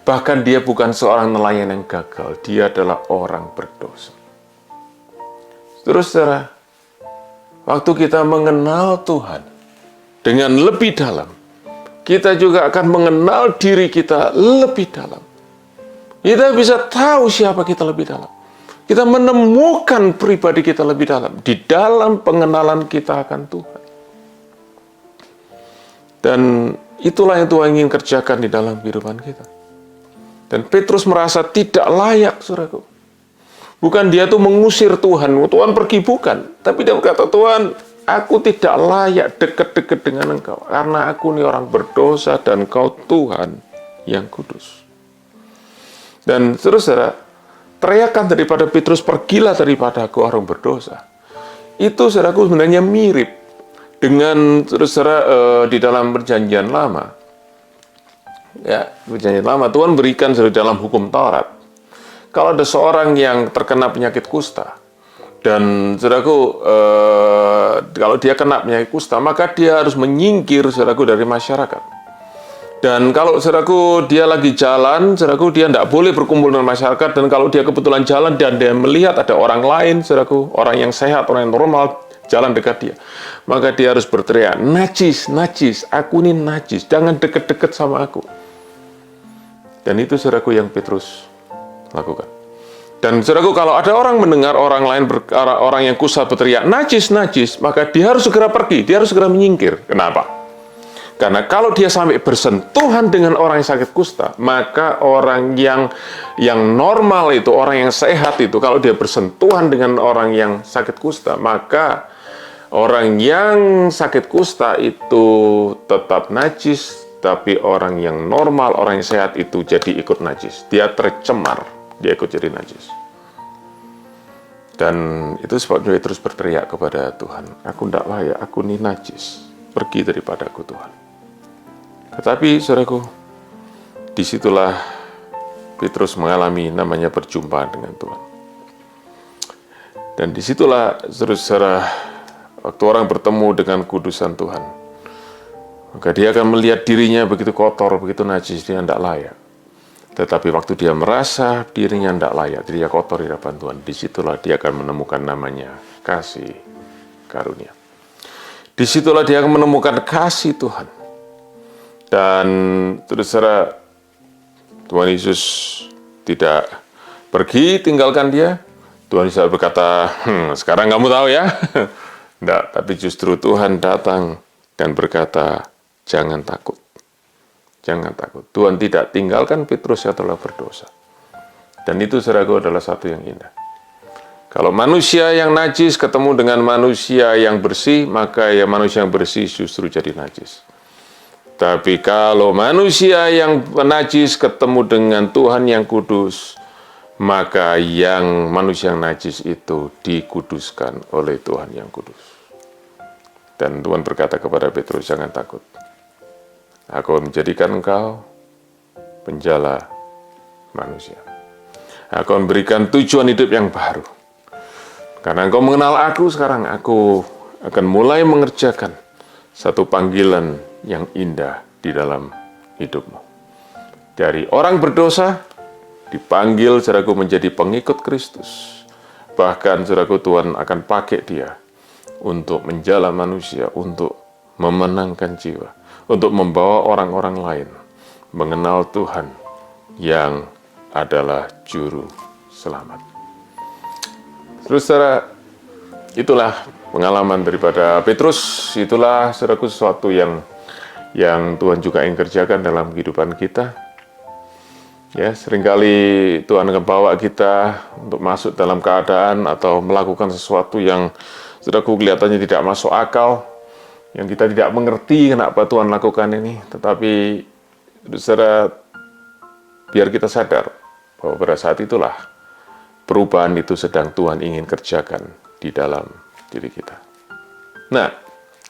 Bahkan dia bukan seorang nelayan yang gagal. Dia adalah orang berdosa. Terus, saudara, waktu kita mengenal Tuhan dengan lebih dalam, kita juga akan mengenal diri kita lebih dalam. Kita bisa tahu siapa kita lebih dalam. Kita menemukan pribadi kita lebih dalam. Di dalam pengenalan kita akan Tuhan. Dan itulah yang Tuhan ingin kerjakan di dalam kehidupan kita. Dan Petrus merasa tidak layak, saudaraku. Bukan dia tuh mengusir Tuhan. Tuhan pergi, bukan. Tapi dia berkata, Tuhan, aku tidak layak dekat-dekat dengan Engkau. Karena aku ini orang berdosa dan Engkau Tuhan yang kudus. Dan saudara, teriakan daripada Petrus, pergilah daripada aku orang berdosa. Itu, saudaraku, sebenarnya mirip dengan saudara di dalam perjanjian lama. Ya, perjanjian lama Tuhan berikan dalam hukum Taurat. Kalau ada seorang yang terkena penyakit kusta, dan saudaraku, kalau dia kena penyakit kusta, maka dia harus menyingkir, saudaraku, dari masyarakat. Dan kalau, saudaraku, dia lagi jalan, saudaraku, dia tidak boleh berkumpul dengan masyarakat. Dan kalau dia kebetulan jalan dan dia melihat ada orang lain, saudaraku, orang yang sehat, orang yang normal, jalan dekat dia, maka dia harus berteriak, najis, najis, aku ini najis, jangan deket-deket sama aku. Dan itu, saudaraku, yang Petrus lakukan. Dan saudaraku, kalau ada orang mendengar orang lain, orang yang kusta berteriak, najis, najis, maka dia harus segera pergi, dia harus segera menyingkir. Kenapa? Karena kalau dia sampai bersentuhan dengan orang yang sakit kusta, maka orang yang normal itu, orang yang sehat itu, kalau dia bersentuhan dengan orang yang sakit kusta, maka orang yang sakit kusta itu tetap najis, tapi orang yang normal, orang yang sehat itu jadi ikut najis. Dia tercemar, dia ikut jadi najis. Dan itu sebabnya terus berteriak kepada Tuhan, aku tidak layak, aku ini najis, pergi daripada aku Tuhan. Tetapi, saudaraku, disitulah Petrus mengalami namanya perjumpaan dengan Tuhan. Dan disitulah, saudara, waktu orang bertemu dengan kudusan Tuhan, maka dia akan melihat dirinya begitu kotor, begitu najis, dia tidak layak. Tetapi waktu dia merasa dirinya tidak layak, dirinya kotor di hadapan Tuhan, disitulah dia akan menemukan namanya kasih karunia. Disitulah dia akan menemukan kasih Tuhan. Dan terus saudara, Tuhan Yesus tidak pergi tinggalkan dia. Tuhan Yesus berkata, sekarang kamu tahu ya? Tidak, tapi justru Tuhan datang dan berkata, jangan takut. Jangan takut. Tuhan tidak tinggalkan Petrus yang telah berdosa. Dan itu saudaraku adalah satu yang indah. Kalau manusia yang najis ketemu dengan manusia yang bersih, maka ya manusia yang bersih justru jadi najis. Tapi kalau manusia yang najis ketemu dengan Tuhan yang kudus, maka yang manusia yang najis itu dikuduskan oleh Tuhan yang kudus. Dan Tuhan berkata kepada Petrus, jangan takut. Aku menjadikan engkau penjala manusia. Aku memberikan tujuan hidup yang baru. Karena engkau mengenal aku sekarang, aku akan mulai mengerjakan satu panggilan yang indah di dalam hidupmu. Dari orang berdosa, dipanggil saudaraku menjadi pengikut Kristus. Bahkan saudaraku Tuhan akan pakai dia untuk menjala manusia, untuk memenangkan jiwa, untuk membawa orang-orang lain mengenal Tuhan yang adalah juru selamat. Terus saudara, itulah pengalaman daripada Petrus, itulah saudaraku sesuatu yang Tuhan juga ingin kerjakan dalam kehidupan kita. Ya, seringkali Tuhan akan bawa kita untuk masuk dalam keadaan atau melakukan sesuatu yang saudaraku kelihatannya tidak masuk akal, yang kita tidak mengerti kenapa Tuhan lakukan ini. Tetapi saudara, biar kita sadar bahwa pada saat itulah perubahan itu sedang Tuhan ingin kerjakan di dalam diri kita. Nah,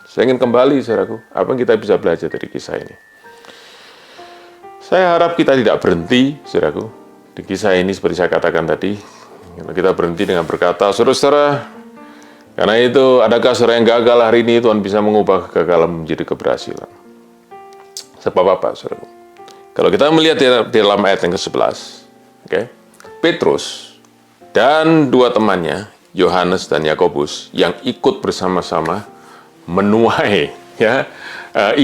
saya ingin kembali, saudaraku, apa yang kita bisa belajar dari kisah ini? Saya harap kita tidak berhenti, saudaraku, di kisah ini seperti saya katakan tadi. Kita berhenti dengan berkata, saudara-saudara, karena itu, adakah saudara yang gagal hari ini, Tuhan bisa mengubah kegagalan menjadi keberhasilan. Sebab apa, saudaraku? Kalau kita melihat di dalam ayat yang ke-11, okay, Petrus dan dua temannya, Yohanes dan Yakobus, yang ikut bersama-sama menuai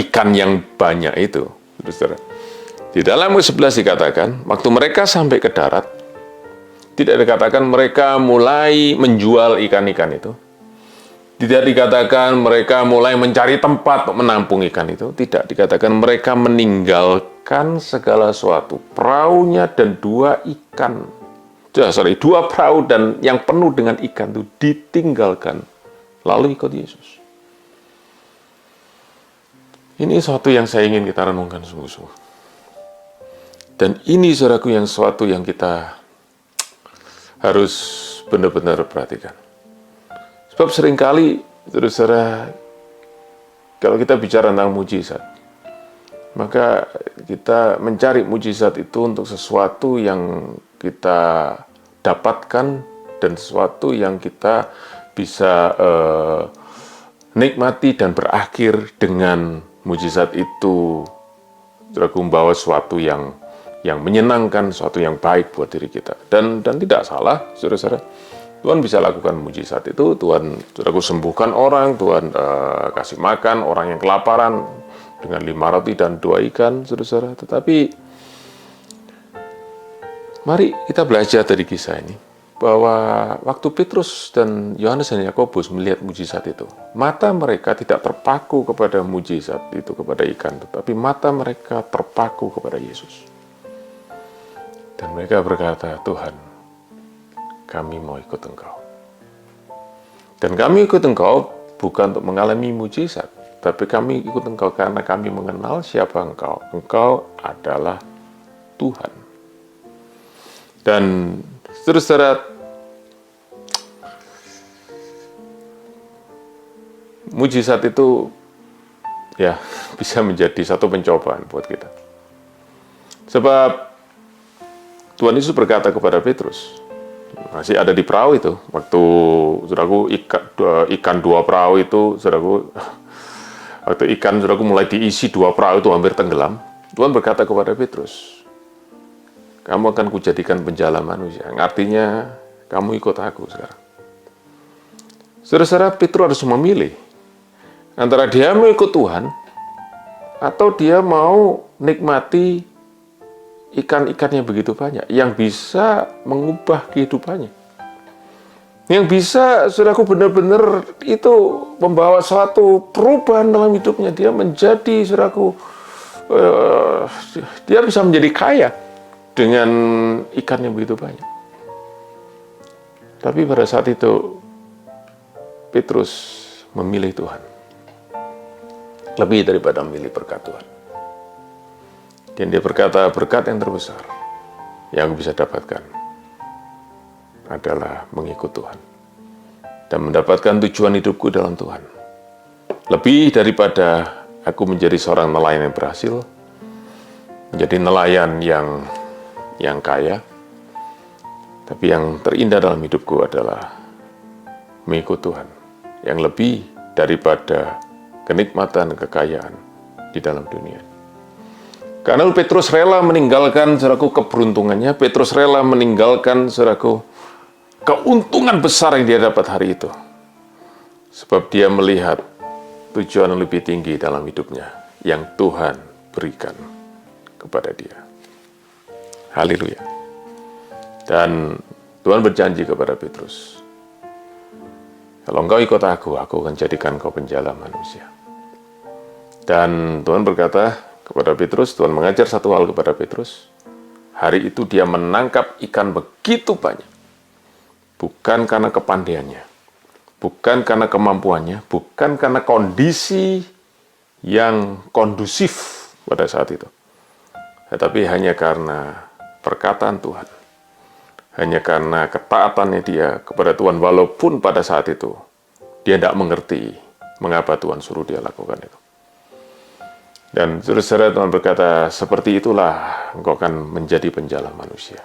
ikan yang banyak itu. Saudara. Di dalam ke-11 dikatakan, waktu mereka sampai ke darat, tidak dikatakan mereka mulai menjual ikan-ikan itu. Tidak dikatakan mereka mulai mencari tempat untuk menampung ikan itu. Tidak dikatakan mereka meninggalkan segala sesuatu. Perahunya dan dua perahu dan yang penuh dengan ikan itu ditinggalkan. Lalu ikut Yesus. Ini sesuatu yang saya ingin kita renungkan sungguh-sungguh. Dan ini saudaraku yang sesuatu yang kita harus benar-benar perhatikan. Sebab seringkali, saudara, kalau kita bicara tentang mujizat, maka kita mencari mujizat itu untuk sesuatu yang kita dapatkan dan sesuatu yang kita bisa nikmati dan berakhir dengan mujizat itu. Saudara, membawa sesuatu yang menyenangkan, sesuatu yang baik buat diri kita. Dan tidak salah, saudara-saudara. Tuhan bisa lakukan mujizat itu, Tuhan saudaraku sembuhkan orang, Tuhan kasih makan orang yang kelaparan dengan 5 roti dan 2 ikan, saudara-saudara. Tetapi mari kita belajar dari kisah ini, bahwa waktu Petrus dan Yohanes dan Yakobus melihat mujizat itu, mata mereka tidak terpaku kepada mujizat itu, kepada ikan, tetapi mata mereka terpaku kepada Yesus. Dan mereka berkata, Tuhan, kami mau ikut Engkau. Dan kami ikut Engkau bukan untuk mengalami mujizat, tapi kami ikut Engkau karena kami mengenal siapa Engkau. Engkau adalah Tuhan. Dan saudara-saudara, mujizat itu ya bisa menjadi satu pencobaan buat kita. Sebab Tuhan Yesus berkata kepada Petrus, masih ada di perahu itu, waktu saudaraku ikan 2 perahu itu, saudaraku, waktu ikan saudaraku mulai diisi 2 perahu itu hampir tenggelam, Tuhan berkata kepada Petrus, kamu akan kujadikan penjala manusia, yang artinya kamu ikut aku sekarang. Saudara-saudara, Petrus harus memilih antara dia mau ikut Tuhan atau dia mau nikmati ikan-ikan yang begitu banyak, yang bisa mengubah kehidupannya. Yang bisa, saudaraku, benar-benar itu membawa suatu perubahan dalam hidupnya. Dia menjadi, saudaraku, dia bisa menjadi kaya dengan ikan yang begitu banyak. Tapi pada saat itu, Petrus memilih Tuhan. Lebih daripada memilih berkat Tuhan. Dan dia berkata, berkat yang terbesar yang bisa dapatkan adalah mengikut Tuhan dan mendapatkan tujuan hidupku dalam Tuhan. Lebih daripada aku menjadi seorang nelayan yang berhasil, menjadi nelayan yang kaya, tapi yang terindah dalam hidupku adalah mengikut Tuhan, yang lebih daripada kenikmatan, kekayaan di dalam dunia. Karena Petrus rela meninggalkan, saudaraku, keberuntungannya. Petrus rela meninggalkan, saudaraku, keuntungan besar yang dia dapat hari itu. Sebab dia melihat tujuan yang lebih tinggi dalam hidupnya yang Tuhan berikan kepada dia. Haleluya. Dan Tuhan berjanji kepada Petrus, kalau engkau ikut aku akan jadikan kau penjala manusia. Dan Tuhan berkata kepada Petrus, Tuhan mengajar satu hal kepada Petrus. Hari itu dia menangkap ikan begitu banyak. Bukan karena kepandaiannya, bukan karena kemampuannya, bukan karena kondisi yang kondusif pada saat itu. Tetapi hanya karena perkataan Tuhan. Hanya karena ketaatannya dia kepada Tuhan, walaupun pada saat itu dia tidak mengerti mengapa Tuhan suruh dia lakukan itu. Dan saudara-saudara, Tuhan berkata, seperti itulah engkau akan menjadi penjala manusia.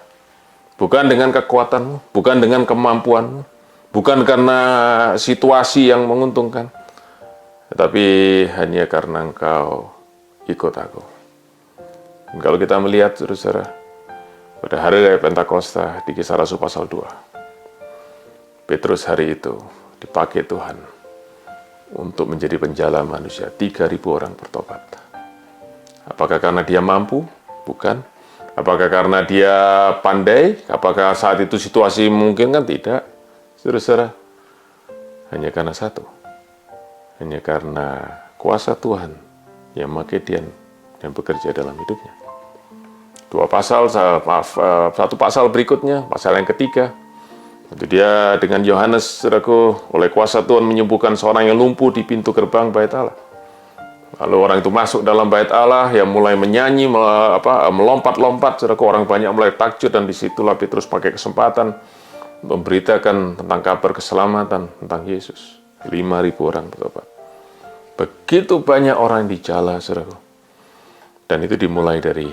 Bukan dengan kekuatanmu, bukan dengan kemampuanmu, bukan karena situasi yang menguntungkan, tetapi hanya karena engkau ikut aku. Dan kalau kita melihat, saudara, pada hari raya Pentakosta di Kisah Rasul pasal 2, Petrus hari itu dipakai Tuhan untuk menjadi penjala manusia. 3.000 orang bertobat. Apakah karena dia mampu? Bukan. Apakah karena dia pandai? Apakah saat itu situasi memungkinkan? Tidak. Saudara-saudara, hanya karena satu. Hanya karena kuasa Tuhan yang memakai dia dan bekerja dalam hidupnya. Satu pasal berikutnya, pasal yang ketiga. Itu dia dengan Yohanes, saudaraku, oleh kuasa Tuhan menyembuhkan seorang yang lumpuh di pintu gerbang Bait Allah. Lalu orang itu masuk dalam Bait Allah, yang mulai menyanyi, melompat-lompat, saudaraku, orang banyak mulai takjub, dan disitulah Petrus pakai kesempatan untuk memberitakan tentang kabar keselamatan tentang Yesus. 5.000 orang bertobat. Begitu banyak orang di jala, saudaraku. Dan itu dimulai dari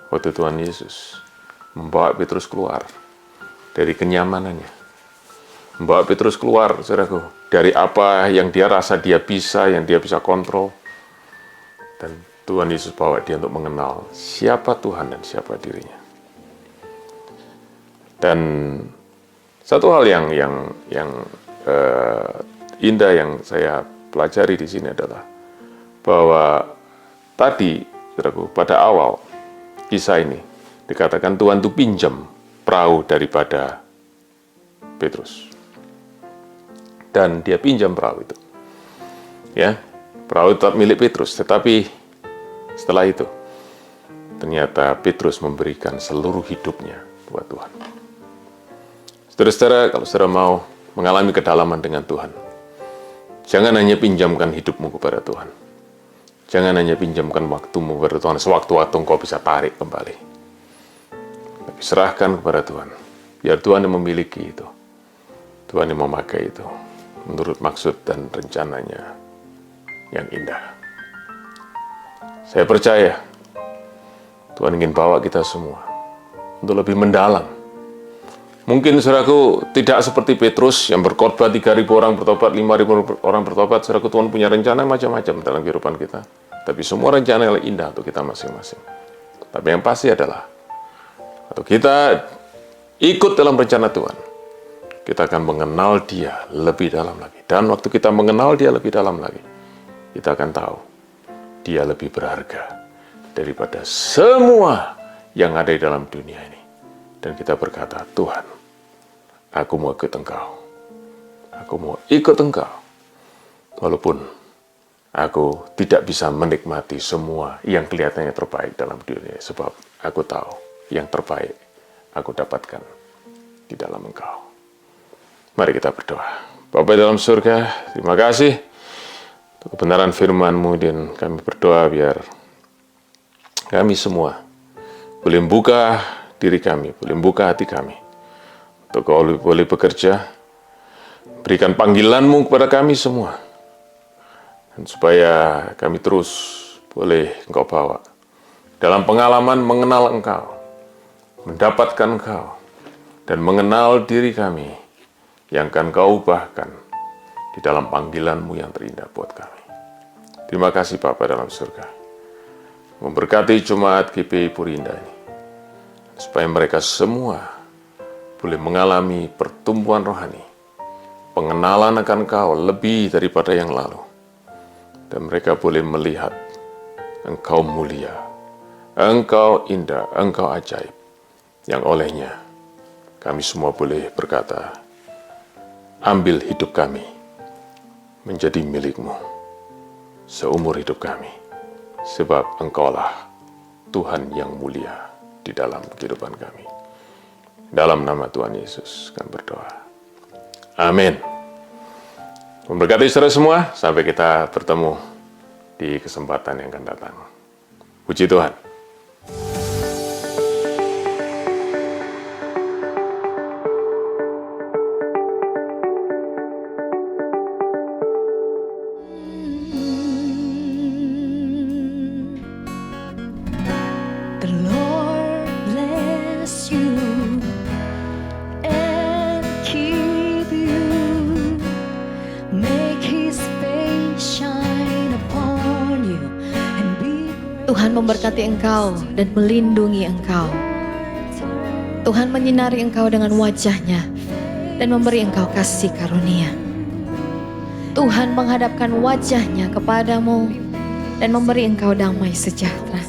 waktu Tuhan Yesus membawa Petrus keluar dari kenyamanannya. Membawa Petrus keluar, saudaraku, dari apa yang dia rasa dia bisa, yang dia bisa kontrol. Dan Tuhan Yesus bawa dia untuk mengenal siapa Tuhan dan siapa dirinya. Dan satu hal yang indah yang saya pelajari di sini adalah bahwa tadi, saudaraku, pada awal kisah ini dikatakan Tuhan itu pinjam perahu daripada Petrus. Dan dia pinjam perahu itu. Ya. Perahu tetap milik Petrus, tetapi setelah itu, ternyata Petrus memberikan seluruh hidupnya buat Tuhan. Saudara-saudara, kalau saudara mau mengalami kedalaman dengan Tuhan, jangan hanya pinjamkan hidupmu kepada Tuhan. Jangan hanya pinjamkan waktumu kepada Tuhan, sewaktu-waktu engkau bisa tarik kembali. Tapi serahkan kepada Tuhan, biar Tuhan yang memiliki itu. Tuhan yang memakai itu, menurut maksud dan rencananya yang indah. Saya percaya Tuhan ingin bawa kita semua untuk lebih mendalam. Mungkin, saudaraku, tidak seperti Petrus yang berkhotbah 3.000 orang bertobat, 5.000 orang bertobat. Saudaraku, Tuhan punya rencana macam-macam dalam kehidupan kita. Tapi semua rencana yang indah untuk kita masing-masing. Tapi yang pasti adalah, atau kita ikut dalam rencana Tuhan, kita akan mengenal Dia lebih dalam lagi. Dan waktu kita mengenal Dia lebih dalam lagi, kita akan tahu Dia lebih berharga daripada semua yang ada di dalam dunia ini. Dan kita berkata, Tuhan, aku mau ikut Engkau Aku mau ikut Engkau. Walaupun aku tidak bisa menikmati semua yang kelihatannya terbaik dalam dunia. Sebab aku tahu yang terbaik aku dapatkan di dalam Engkau. Mari kita berdoa. Bapa dalam surga, terima kasih untuk kebenaran firman-Mu, dan kami berdoa biar kami semua boleh buka diri kami, boleh buka hati kami, untuk Kau boleh bekerja, berikan panggilan-Mu kepada kami semua, dan supaya kami terus boleh Engkau bawa dalam pengalaman mengenal Engkau, mendapatkan Engkau, dan mengenal diri kami yang akan Kau ubahkan di dalam panggilan-Mu yang terindah buat kami. Terima kasih Bapa dalam surga. Memberkati jemaat GBI Puri Indah ini, supaya mereka semua boleh mengalami pertumbuhan rohani, pengenalan akan Kau lebih daripada yang lalu, dan mereka boleh melihat Engkau mulia, Engkau indah, Engkau ajaib, yang olehnya kami semua boleh berkata, ambil hidup kami menjadi milik-Mu seumur hidup kami, sebab Engkaulah Tuhan yang mulia di dalam kehidupan kami. Dalam nama Tuhan Yesus kami berdoa. Amin. Memberkati saudara semua, sampai kita bertemu di kesempatan yang akan datang. Puji Tuhan. The Lord bless you and keep you. Make His face shine upon you and be gracious. Tuhan memberkati engkau dan melindungi engkau. Tuhan menyinari engkau dengan wajah-Nya dan memberi engkau kasih karunia. Tuhan menghadapkan wajah-Nya kepadamu dan memberi engkau damai sejahtera.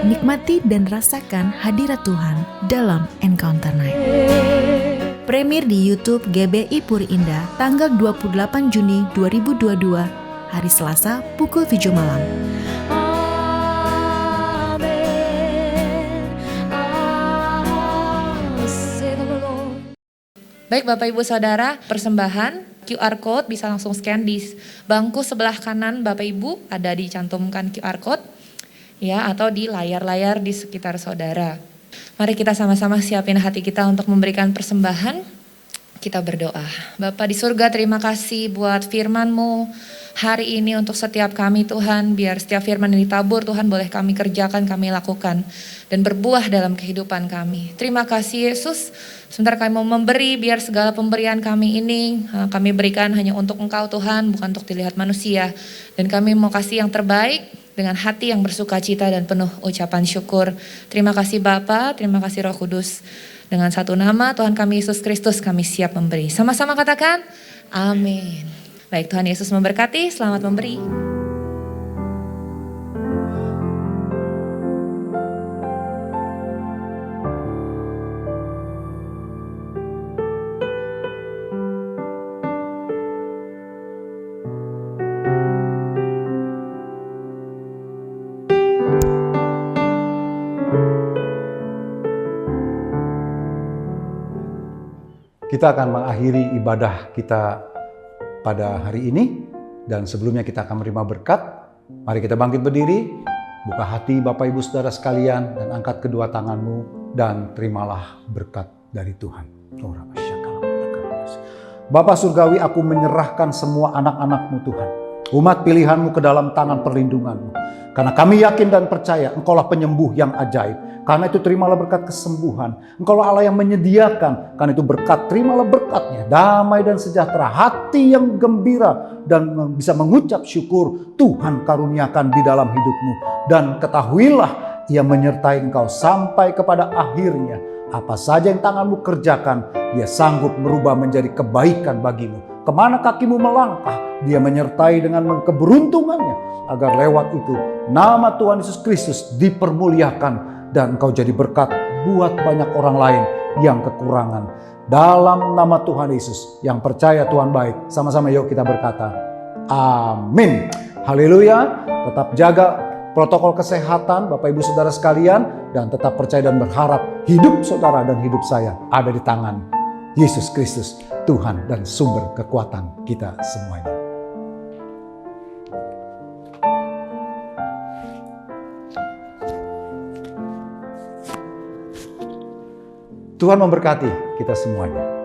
Nikmati dan rasakan hadirat Tuhan dalam Encounter Night. Premier di YouTube GBI Puri Indah tanggal 28 Juni 2022, hari Selasa pukul 7 malam. Baik Bapak Ibu Saudara, persembahan QR Code bisa langsung scan di bangku sebelah kanan Bapak Ibu, ada dicantumkan QR Code ya, atau di layar-layar di sekitar saudara. Mari kita sama-sama siapin hati kita untuk memberikan persembahan. Kita berdoa. Bapa di surga, terima kasih buat firman-Mu hari ini untuk setiap kami Tuhan. Biar setiap firman yang ditabur Tuhan boleh kami kerjakan, kami lakukan, dan berbuah dalam kehidupan kami. Terima kasih Yesus. Sebentar kami mau memberi, biar segala pemberian kami ini kami berikan hanya untuk Engkau Tuhan, bukan untuk dilihat manusia. Dan kami mau kasih yang terbaik dengan hati yang bersuka cita dan penuh ucapan syukur. Terima kasih Bapa, terima kasih Roh Kudus. Dengan satu nama Tuhan kami Yesus Kristus kami siap memberi. Sama-sama katakan, amin. Baik, Tuhan Yesus memberkati, selamat memberi. Kita akan mengakhiri ibadah kita pada hari ini, dan sebelumnya kita akan menerima berkat. Mari kita bangkit berdiri, buka hati Bapak Ibu Saudara sekalian, dan angkat kedua tanganmu dan terimalah berkat dari Tuhan. Bapa Surgawi, aku menyerahkan semua anak-anak-Mu Tuhan, umat pilihan-Mu ke dalam tangan perlindungan-Mu. Karena kami yakin dan percaya Engkaulah penyembuh yang ajaib. Karena itu terimalah berkat kesembuhan. Engkaulah Allah yang menyediakan. Karena itu berkat, terimalah berkatnya. Damai dan sejahtera, hati yang gembira dan bisa mengucap syukur Tuhan karuniakan di dalam hidupmu. Dan ketahuilah Ia menyertai engkau sampai kepada akhirnya. Apa saja yang tanganmu kerjakan, Dia sanggup merubah menjadi kebaikan bagimu. kemana kakimu melangkah, Dia menyertai dengan keberuntungannya, agar lewat itu nama Tuhan Yesus Kristus dipermuliakan dan engkau jadi berkat buat banyak orang lain yang kekurangan. Dalam nama Tuhan Yesus, yang percaya Tuhan baik, sama-sama yuk kita berkata, amin. Haleluya. Tetap jaga protokol kesehatan Bapak Ibu Saudara sekalian, dan tetap percaya dan berharap hidup saudara dan hidup saya ada di tangan Yesus Kristus, Tuhan dan sumber kekuatan kita semuanya. Tuhan memberkati kita semuanya.